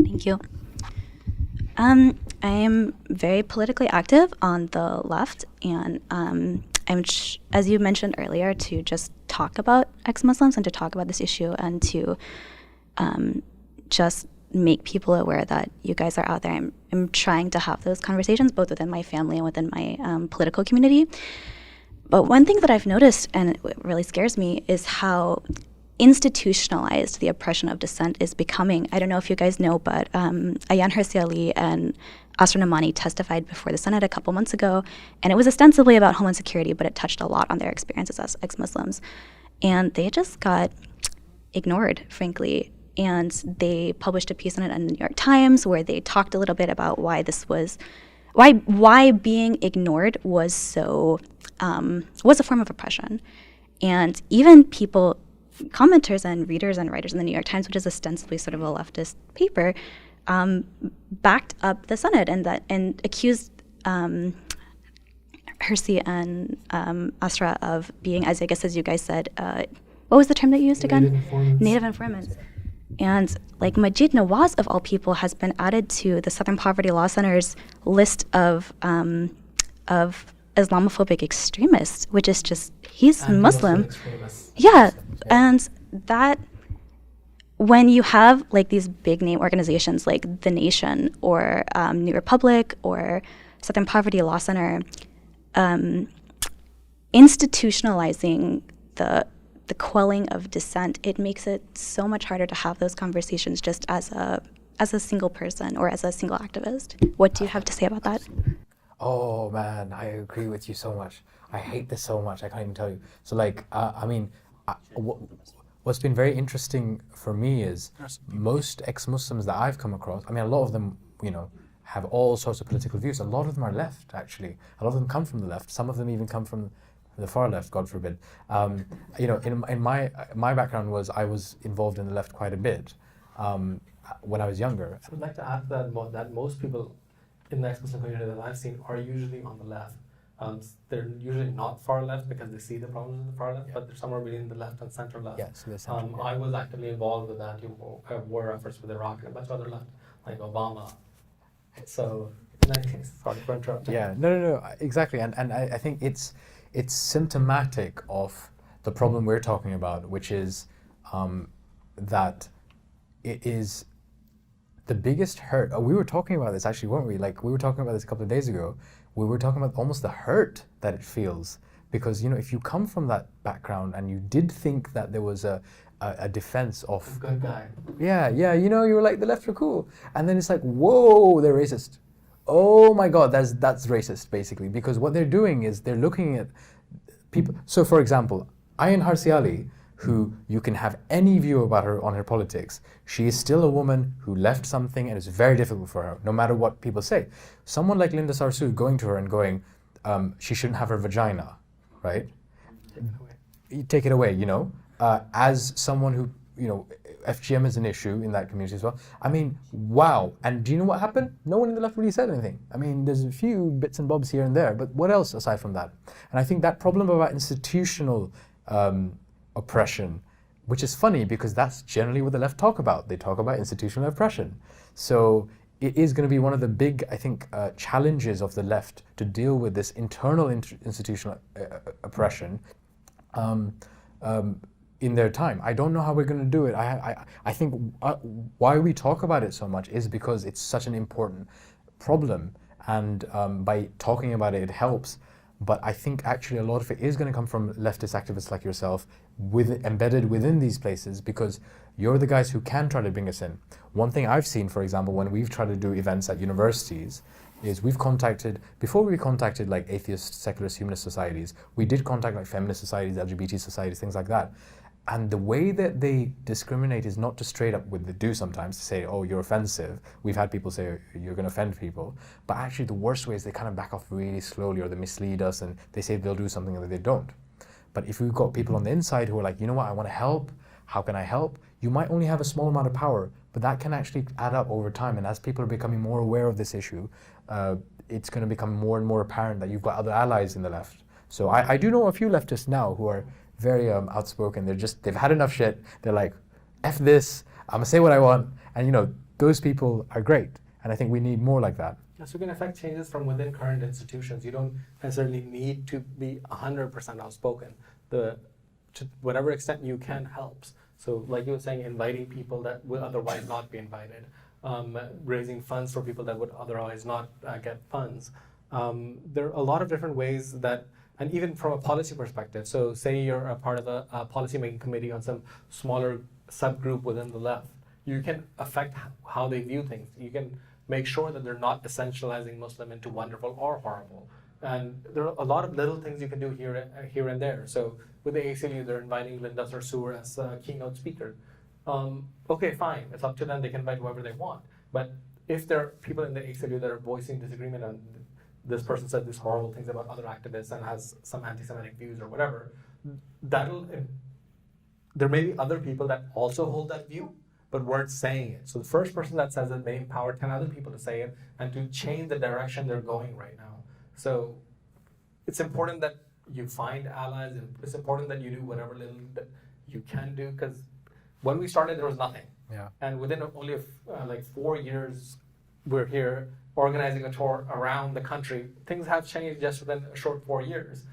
Thank you. I am very politically active on the left, and as you mentioned earlier, to just talk about ex-Muslims and to talk about this issue and to just make people aware that you guys are out there. I'm trying to have those conversations both within my family and within my political community. But one thing that I've noticed, and it really scares me, is how institutionalized the oppression of dissent is becoming. I don't know if you guys know, but Ayaan Hirsi Ali and Asra Nomani testified before the Senate a couple months ago, and it was ostensibly about homeland security, but it touched a lot on their experiences as ex-Muslims. And they just got ignored, frankly. And they published a piece on it in the New York Times where they talked a little bit about why this was, why being ignored was so, was a form of oppression. And even people, commenters and readers and writers in the New York Times, which is ostensibly sort of a leftist paper, backed up the Senate and accused Hirsi and Asra of being, as I guess as you guys said, what was the term that you used again? Native informants. Native informants. And like Majid Nawaz of all people has been added to the Southern Poverty Law Center's list of Islamophobic extremists, which is just, he's Muslim. Extremists. Yeah, and that, when you have like these big name organizations like The Nation or New Republic or Southern Poverty Law Center, institutionalizing the quelling of dissent, it makes it so much harder to have those conversations just as a single person or as a single activist. What do you have to say about that? Oh man, I agree with you so much. I hate this so much. I can't even tell you. So like, what's been very interesting for me is most ex-Muslims that I've come across. I mean, a lot of them, have all sorts of political views. A lot of them are left, actually. A lot of them come from the left. Some of them even come from the far left, God forbid. In my background I was involved in the left quite a bit when I was younger. I would like to add that most people in the ex-Muslim community that I've seen are usually on the left. They're usually not far left because they see the problems in the far left, but they're somewhere between the left and center left. Yeah, so the center, I was actively involved with anti-war efforts with Iraq and a bunch of other left, like Obama. So, in that case, sorry for interrupting. Yeah, no, exactly, and I think it's symptomatic of the problem we're talking about, which is that it is the biggest hurt. We were talking about this actually, weren't we? Like, we were talking about this a couple of days ago. We were talking about almost the hurt that it feels, because if you come from that background and you did think that there was a defense of Good guy. yeah, you were like, the left are cool, and then it's like, whoa, they're racist. Oh my God, that's racist basically, because what they're doing is they're looking at people. So for example, Ayan Harsi Ali, who you can have any view about her on her politics, she is still a woman who left something, and it's very difficult for her, no matter what people say. Someone like Linda Sarsour going to her and going, she shouldn't have her vagina, right? You take it away, as someone who, FGM is an issue in that community as well. I mean, wow. And do you know what happened? No one in the left really said anything. I mean, there's a few bits and bobs here and there, but what else aside from that? And I think that problem about institutional oppression, which is funny because that's generally what the left talk about. They talk about institutional oppression. So it is going to be one of the big, I think, challenges of the left to deal with this internal institutional oppression in their time. I don't know how we're going to do it. I think why we talk about it so much is because it's such an important problem, and by talking about it, it helps. But I think actually a lot of it is going to come from leftist activists like yourself, embedded within these places, because you're the guys who can try to bring us in. One thing I've seen, for example, when we've tried to do events at universities, is before we contacted like atheist, secularist, humanist societies, we did contact like feminist societies, LGBT societies, things like that. And the way that they discriminate is not to straight up what they do sometimes, to say, oh, you're offensive. We've had people say, you're going to offend people. But actually the worst way is they kind of back off really slowly, or they mislead us and they say they'll do something that they don't. But if we've got people on the inside who are like, you know what, I want to help. How can I help? You might only have a small amount of power, but that can actually add up over time. And as people are becoming more aware of this issue, it's going to become more and more apparent that you've got other allies in the left. So I do know a few leftists now who are very outspoken. They've had enough shit. They're like, F this, I'm gonna say what I want. And those people are great. And I think we need more like that. So we can affect changes from within current institutions. You don't necessarily need to be 100% outspoken. To whatever extent you can helps. So like you were saying, inviting people that would otherwise not be invited, raising funds for people that would otherwise not get funds. There are a lot of different ways that, and even from a policy perspective, so say you're a part of a policy-making committee on some smaller subgroup within the left, you can affect how they view things. You can make sure that they're not essentializing Muslim into wonderful or horrible. And there are a lot of little things you can do here and there. So with the ACLU, they're inviting Linda Sarsour as a keynote speaker. Okay, fine, it's up to them, they can invite whoever they want. But if there are people in the ACLU that are voicing disagreement on this person said these horrible things about other activists and has some anti-Semitic views or whatever, there may be other people that also hold that view, but weren't saying it. So the first person that says it may empower 10 other people to say it and to change the direction they're going right now. So it's important that you find allies, and it's important that you do whatever little you can do, because when we started, there was nothing. Yeah. And within only like 4 years, we're here organizing a tour around the country. Things have changed just within a short 4 years.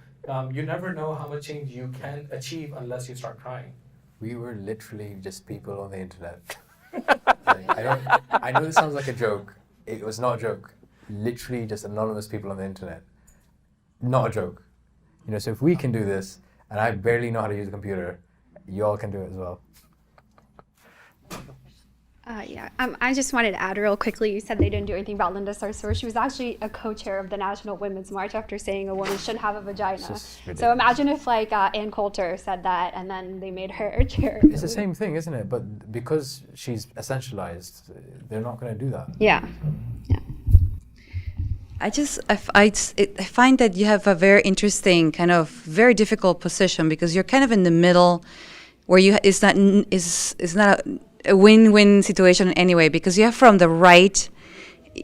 You never know how much change you can achieve unless you start trying. We were literally just people on the internet. I know this sounds like a joke. It was not a joke. Literally just anonymous people on the internet. Not a joke. So if we can do this, and I barely know how to use a computer, you all can do it as well. I just wanted to add real quickly, you said they didn't do anything about Linda Sarsour. She was actually a co-chair of the National Women's March after saying a woman shouldn't have a vagina. So imagine if Ann Coulter said that and then they made her chair. It's the same thing, isn't it? But because she's essentialized, they're not going to do that. Yeah. I find that you have a very interesting, kind of very difficult position because you're kind of in the middle where it's not a win-win situation anyway, because you have from the right,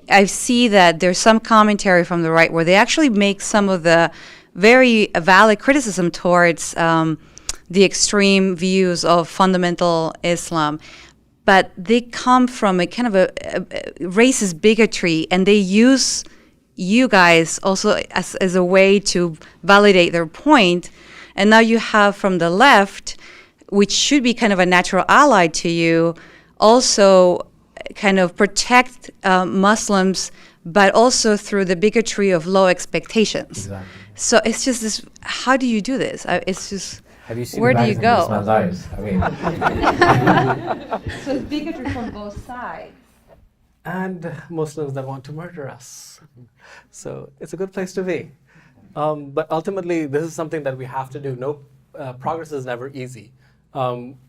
I see that there's some commentary from the right where they actually make some of the very valid criticism towards the extreme views of fundamental Islam, but they come from a kind of a racist bigotry, and they use you guys also as a way to validate their point. And now you have from the left, which should be kind of a natural ally to you, also kind of protect Muslims, but also through the bigotry of low expectations. Exactly. So it's just this, how do you do this? It's just, Have you seen where the do you magazine go? in this man's eyes? I mean, So it's bigotry from both sides. And Muslims that want to murder us. So it's a good place to be. But ultimately, this is something that we have to do. Progress is never easy.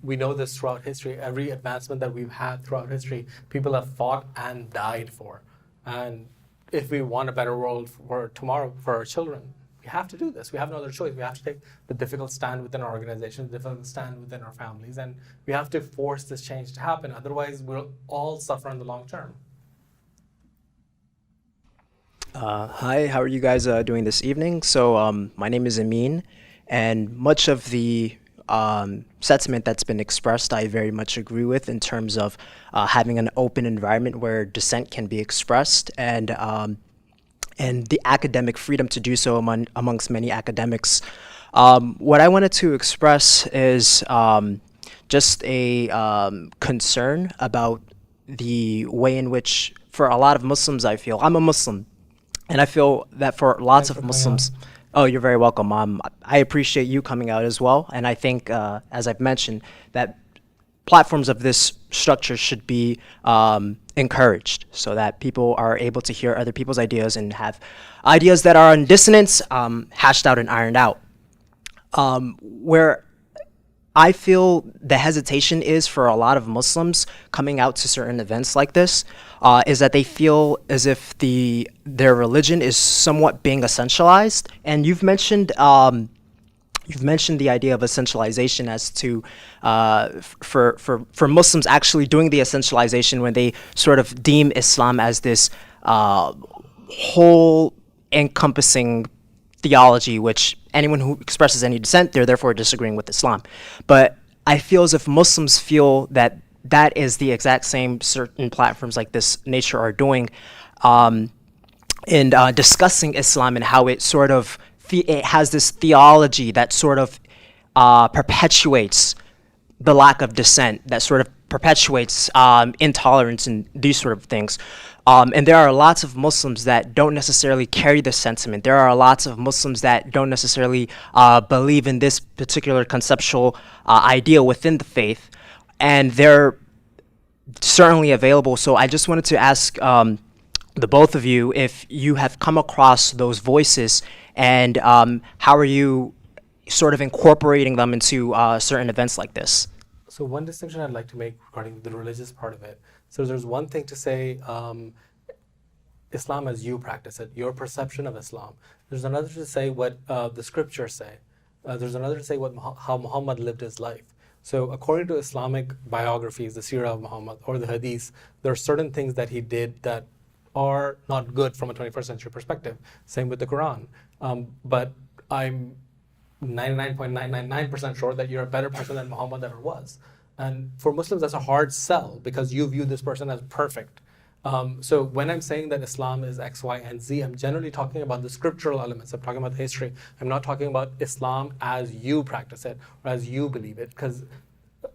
We know this throughout history. Every advancement that we've had throughout history, people have fought and died for. And if we want a better world for tomorrow for our children, we have to do this. We have no other choice. We have to take the difficult stand within our organization, the difficult stand within our families, and we have to force this change to happen. Otherwise, we'll all suffer in the long term. Hi, how are you guys doing this evening? So my name is Amin, and much of the sentiment that's been expressed I very much agree with in terms of having an open environment where dissent can be expressed, and the academic freedom to do so amongst many academics. What I wanted to express is just a concern about the way in which, for a lot of Muslims, I feel, I'm a Muslim, and I feel that for lots of Muslims, oh, you're very welcome. I appreciate you coming out as well. And I think, as I've mentioned, that platforms of this structure should be encouraged so that people are able to hear other people's ideas and have ideas that are in dissonance hashed out and ironed out. Where I feel the hesitation is for a lot of Muslims coming out to certain events like this is that they feel as if their religion is somewhat being essentialized. And you've mentioned the idea of essentialization as to for Muslims actually doing the essentialization when they sort of deem Islam as this whole encompassing theology, which anyone who expresses any dissent, they're therefore disagreeing with Islam. But I feel as if Muslims feel that that is the exact same certain platforms like this nature are doing in discussing Islam and how it sort of it has this theology that sort of perpetuates the lack of dissent, that sort of perpetuates intolerance and these sort of things. And there are lots of Muslims that don't necessarily carry this sentiment. There are lots of Muslims that don't necessarily believe in this particular conceptual idea within the faith, and they're certainly available. So I just wanted to ask the both of you if you have come across those voices, and how are you sort of incorporating them into certain events like this? So one distinction I'd like to make regarding the religious part of it. So there's one thing to say Islam as you practice it, your perception of Islam. There's another to say what the scriptures say. There's another to say how Muhammad lived his life. So according to Islamic biographies, the Sirah of Muhammad or the Hadith, there are certain things that he did that are not good from a 21st century perspective. Same with the Quran. But I'm 99.999% sure that you're a better person than Muhammad ever was. And for Muslims, that's a hard sell because you view this person as perfect. So when I'm saying that Islam is X, Y, and Z, I'm generally talking about the scriptural elements. I'm talking about the history. I'm not talking about Islam as you practice it or as you believe it, because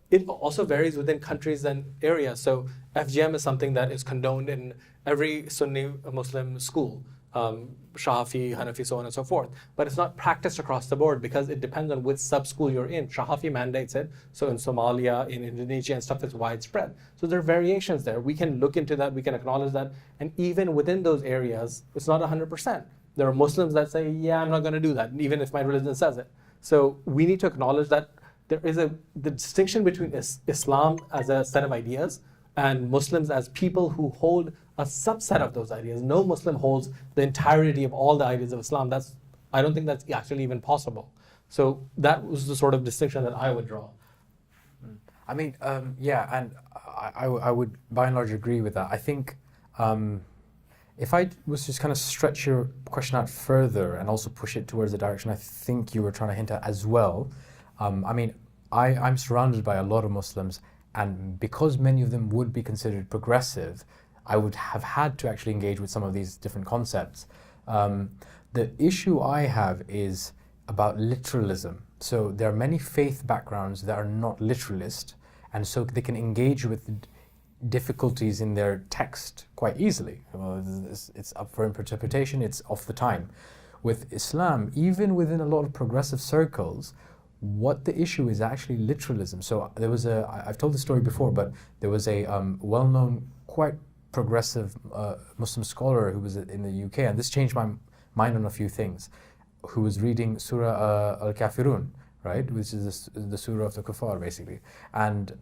it also varies within countries and areas. So FGM is something that is condoned in every Sunni Muslim school, Shafi, Hanafi, so on and so forth. But it's not practiced across the board because it depends on which sub-school you're in. Shafi mandates it. So in Somalia, in Indonesia and stuff, it's widespread. So there are variations there. We can look into that, we can acknowledge that. And even within those areas, it's not 100%. There are Muslims that say, yeah, I'm not going to do that, even if my religion says it. So we need to acknowledge that there is the distinction between Islam as a set of ideas and Muslims as people who hold a subset of those ideas. No Muslim holds the entirety of all the ideas of Islam. I don't think that's actually even possible. So that was the sort of distinction that I would draw. I mean, yeah, and I would by and large agree with that. I think if I was just kind of stretch your question out further and also push it towards the direction I think you were trying to hint at as well, I mean, I'm surrounded by a lot of Muslims, and because many of them would be considered progressive, I would have had to actually engage with some of these different concepts. The issue I have is about literalism. So there are many faith backgrounds that are not literalist, and so they can engage with difficulties in their text quite easily. Well, it's up for interpretation, it's off the time. With Islam, even within a lot of progressive circles, what the issue is actually literalism. So there was I've told this story before, but there was a well-known, quite progressive Muslim scholar who was in the UK, and this changed my mind on a few things, who was reading Surah Al-Kafirun, right, which is the Surah of the Kuffar, basically, and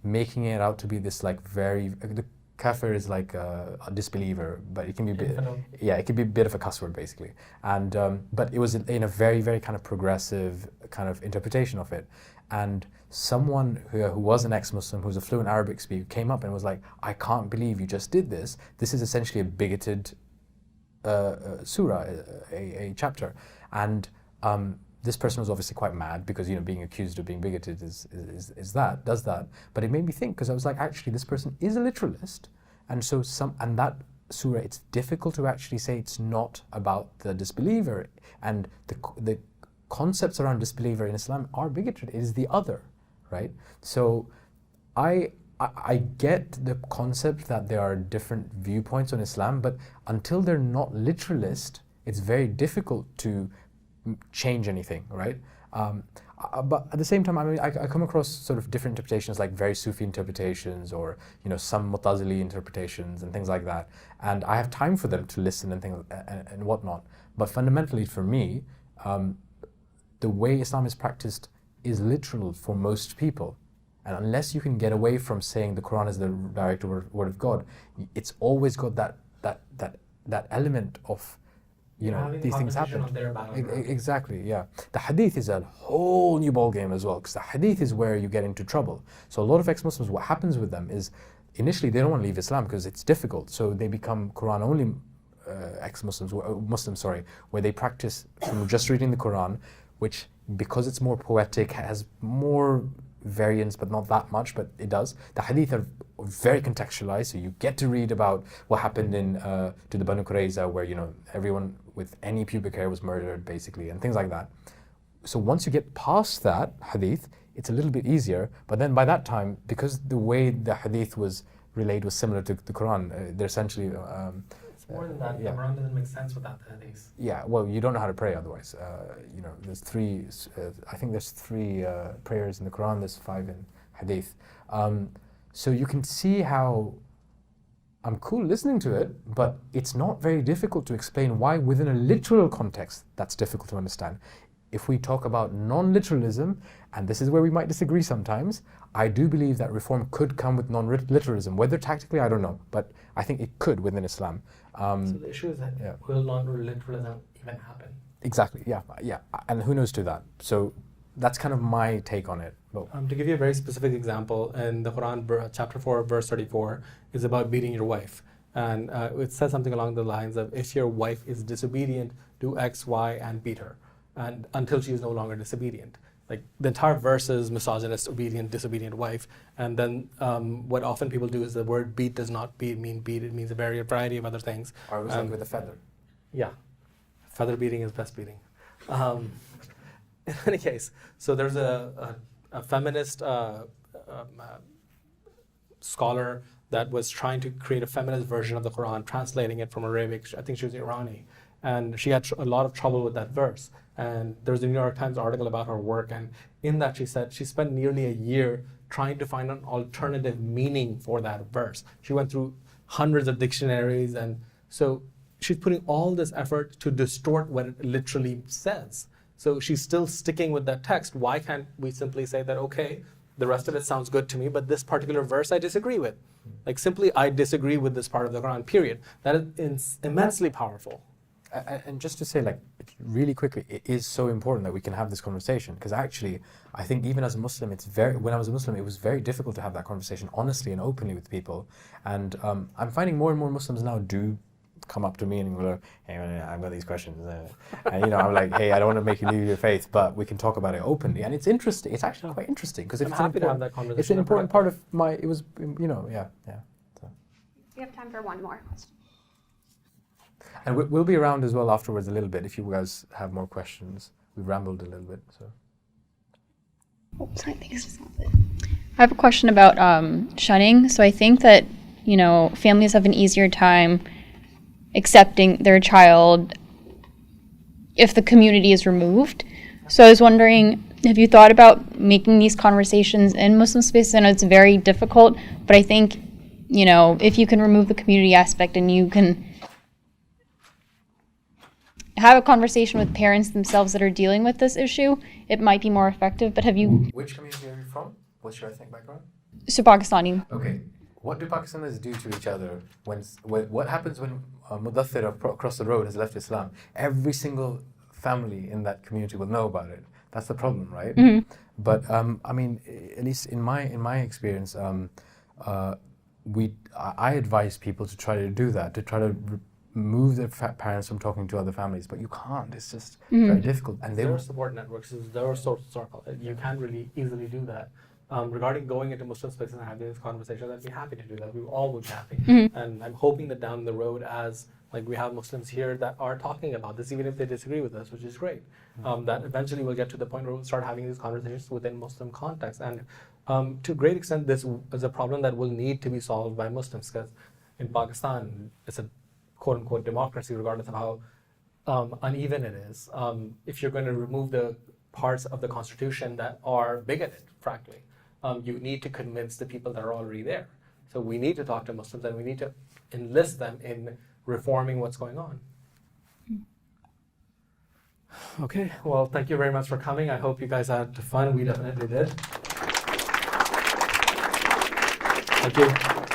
making it out to be this like the kafir is like a disbeliever, but it can be it can be a bit of a cuss word, basically, and but it was in a very, very kind of progressive kind of interpretation of it. And someone who was an ex-Muslim, who was a fluent Arabic speaker, came up and was like, I can't believe you just did this. This is essentially a bigoted surah, a chapter. And this person was obviously quite mad because, you know, being accused of being bigoted does that. But it made me think, because I was like, actually, this person is a literalist. And so that surah, it's difficult to actually say it's not about the disbeliever. And the concepts around disbeliever in Islam are bigoted. It is the other, right? So I get the concept that there are different viewpoints on Islam, but until they're not literalist, it's very difficult to change anything, right? But at the same time, I mean, I come across sort of different interpretations, like very Sufi interpretations, or, you know, some Mu'tazili interpretations and things like that. And I have time for them to listen and things and whatnot. But fundamentally, for me, the way Islam is practiced is literal for most people. And unless you can get away from saying the Quran is the direct word of God, it's always got that element of, you know, these things happen. Exactly, yeah. The hadith is a whole new ballgame as well, because the hadith is where you get into trouble. So a lot of ex-Muslims, what happens with them is, initially they don't want to leave Islam because it's difficult. So they become Quran-only ex-Muslims, where they practice from just reading the Quran, which, because it's more poetic, has more variance, but not that much, but it does. The hadith are very contextualized, so you get to read about what happened to the Banu Qurayza, where, you know, everyone with any pubic hair was murdered, basically, and things like that. So once you get past that hadith, it's a little bit easier, but then by that time, because the way the hadith was relayed was similar to the Quran, they're essentially... more than that, the Quran doesn't make sense without the hadith. Yeah, well, you don't know how to pray otherwise. You know, there's three, I think there's 3 prayers in the Quran, there's 5 in hadith. So you can see how I'm cool listening to it, but it's not very difficult to explain why within a literal context that's difficult to understand. If we talk about non-literalism, and this is where we might disagree sometimes, I do believe that reform could come with non-literalism. Whether tactically, I don't know, but I think it could within Islam. So the issue is that will non-literalism even happen? Exactly, yeah, and who knows to that. So that's kind of my take on it. To give you a very specific example, in the Quran, chapter 4, verse 34, is about beating your wife. And it says something along the lines of, if your wife is disobedient, do X, Y, and beat her. and until she is no longer disobedient. Like the entire verse is misogynist, obedient, disobedient wife, and then what often people do is the word beat does not mean beat, it means a variety of other things. Or it was like with a feather. Yeah, feather beating is best beating. In any case, so there's a feminist scholar that was trying to create a feminist version of the Quran, translating it from Arabic. I think she was Irani, and she had a lot of trouble with that verse. And there was a New York Times article about her work, and in that she said she spent nearly a year trying to find an alternative meaning for that verse. She went through hundreds of dictionaries, and so she's putting all this effort to distort what it literally says. So she's still sticking with that text. Why can't we simply say that, okay, the rest of it sounds good to me, but this particular verse I disagree with. Like simply, I disagree with this part of the Quran, period. That is immensely powerful. And just to say, like, really quickly, it is so important that we can have this conversation, because actually, I think even as a Muslim, when I was a Muslim, it was very difficult to have that conversation honestly and openly with people. And I'm finding more and more Muslims now do come up to me and go, hey, I've got these questions. And, I'm like, hey, I don't want to make you leave your faith, but we can talk about it openly. And it's interesting. It's actually quite interesting, because I'm happy to have that conversation. It's an important part of my, So. We have time for one more question. And we'll be around as well afterwards a little bit if you guys have more questions. We've rambled a little bit, so. Oops, I think it's not it. I have a question about shunning. So I think that, families have an easier time accepting their child if the community is removed. So I was wondering, have you thought about making these conversations in Muslim spaces? I know it's very difficult, but I think, if you can remove the community aspect and you can have a conversation with parents themselves that are dealing with this issue, it might be more effective. But have you... Which community are you from? What's your ethnic background? So Pakistani. Okay. What do Pakistanis do to each other? What happens when Mudathir across the road has left Islam? Every single family in that community will know about it. That's the problem, right? Mm-hmm. But at least in my experience, I advise people to try to do that, to try to move their parents from talking to other families, but you can't. It's just very difficult. And there are support networks. There are social circles. You can't really easily do that. Regarding going into Muslim spaces and having this conversation, I'd be happy to do that. We all would be happy. Mm-hmm. And I'm hoping that down the road, as we have Muslims here that are talking about this, even if they disagree with us, which is great, that eventually we'll get to the point where we'll start having these conversations within Muslim context. And to a great extent, this is a problem that will need to be solved by Muslims, because in Pakistan, it's a quote-unquote democracy, regardless of how uneven it is. If you're going to remove the parts of the constitution that are bigoted, frankly, you need to convince the people that are already there. So we need to talk to Muslims, and we need to enlist them in reforming what's going on. Okay, well, thank you very much for coming. I hope you guys had fun. We definitely did. Thank you.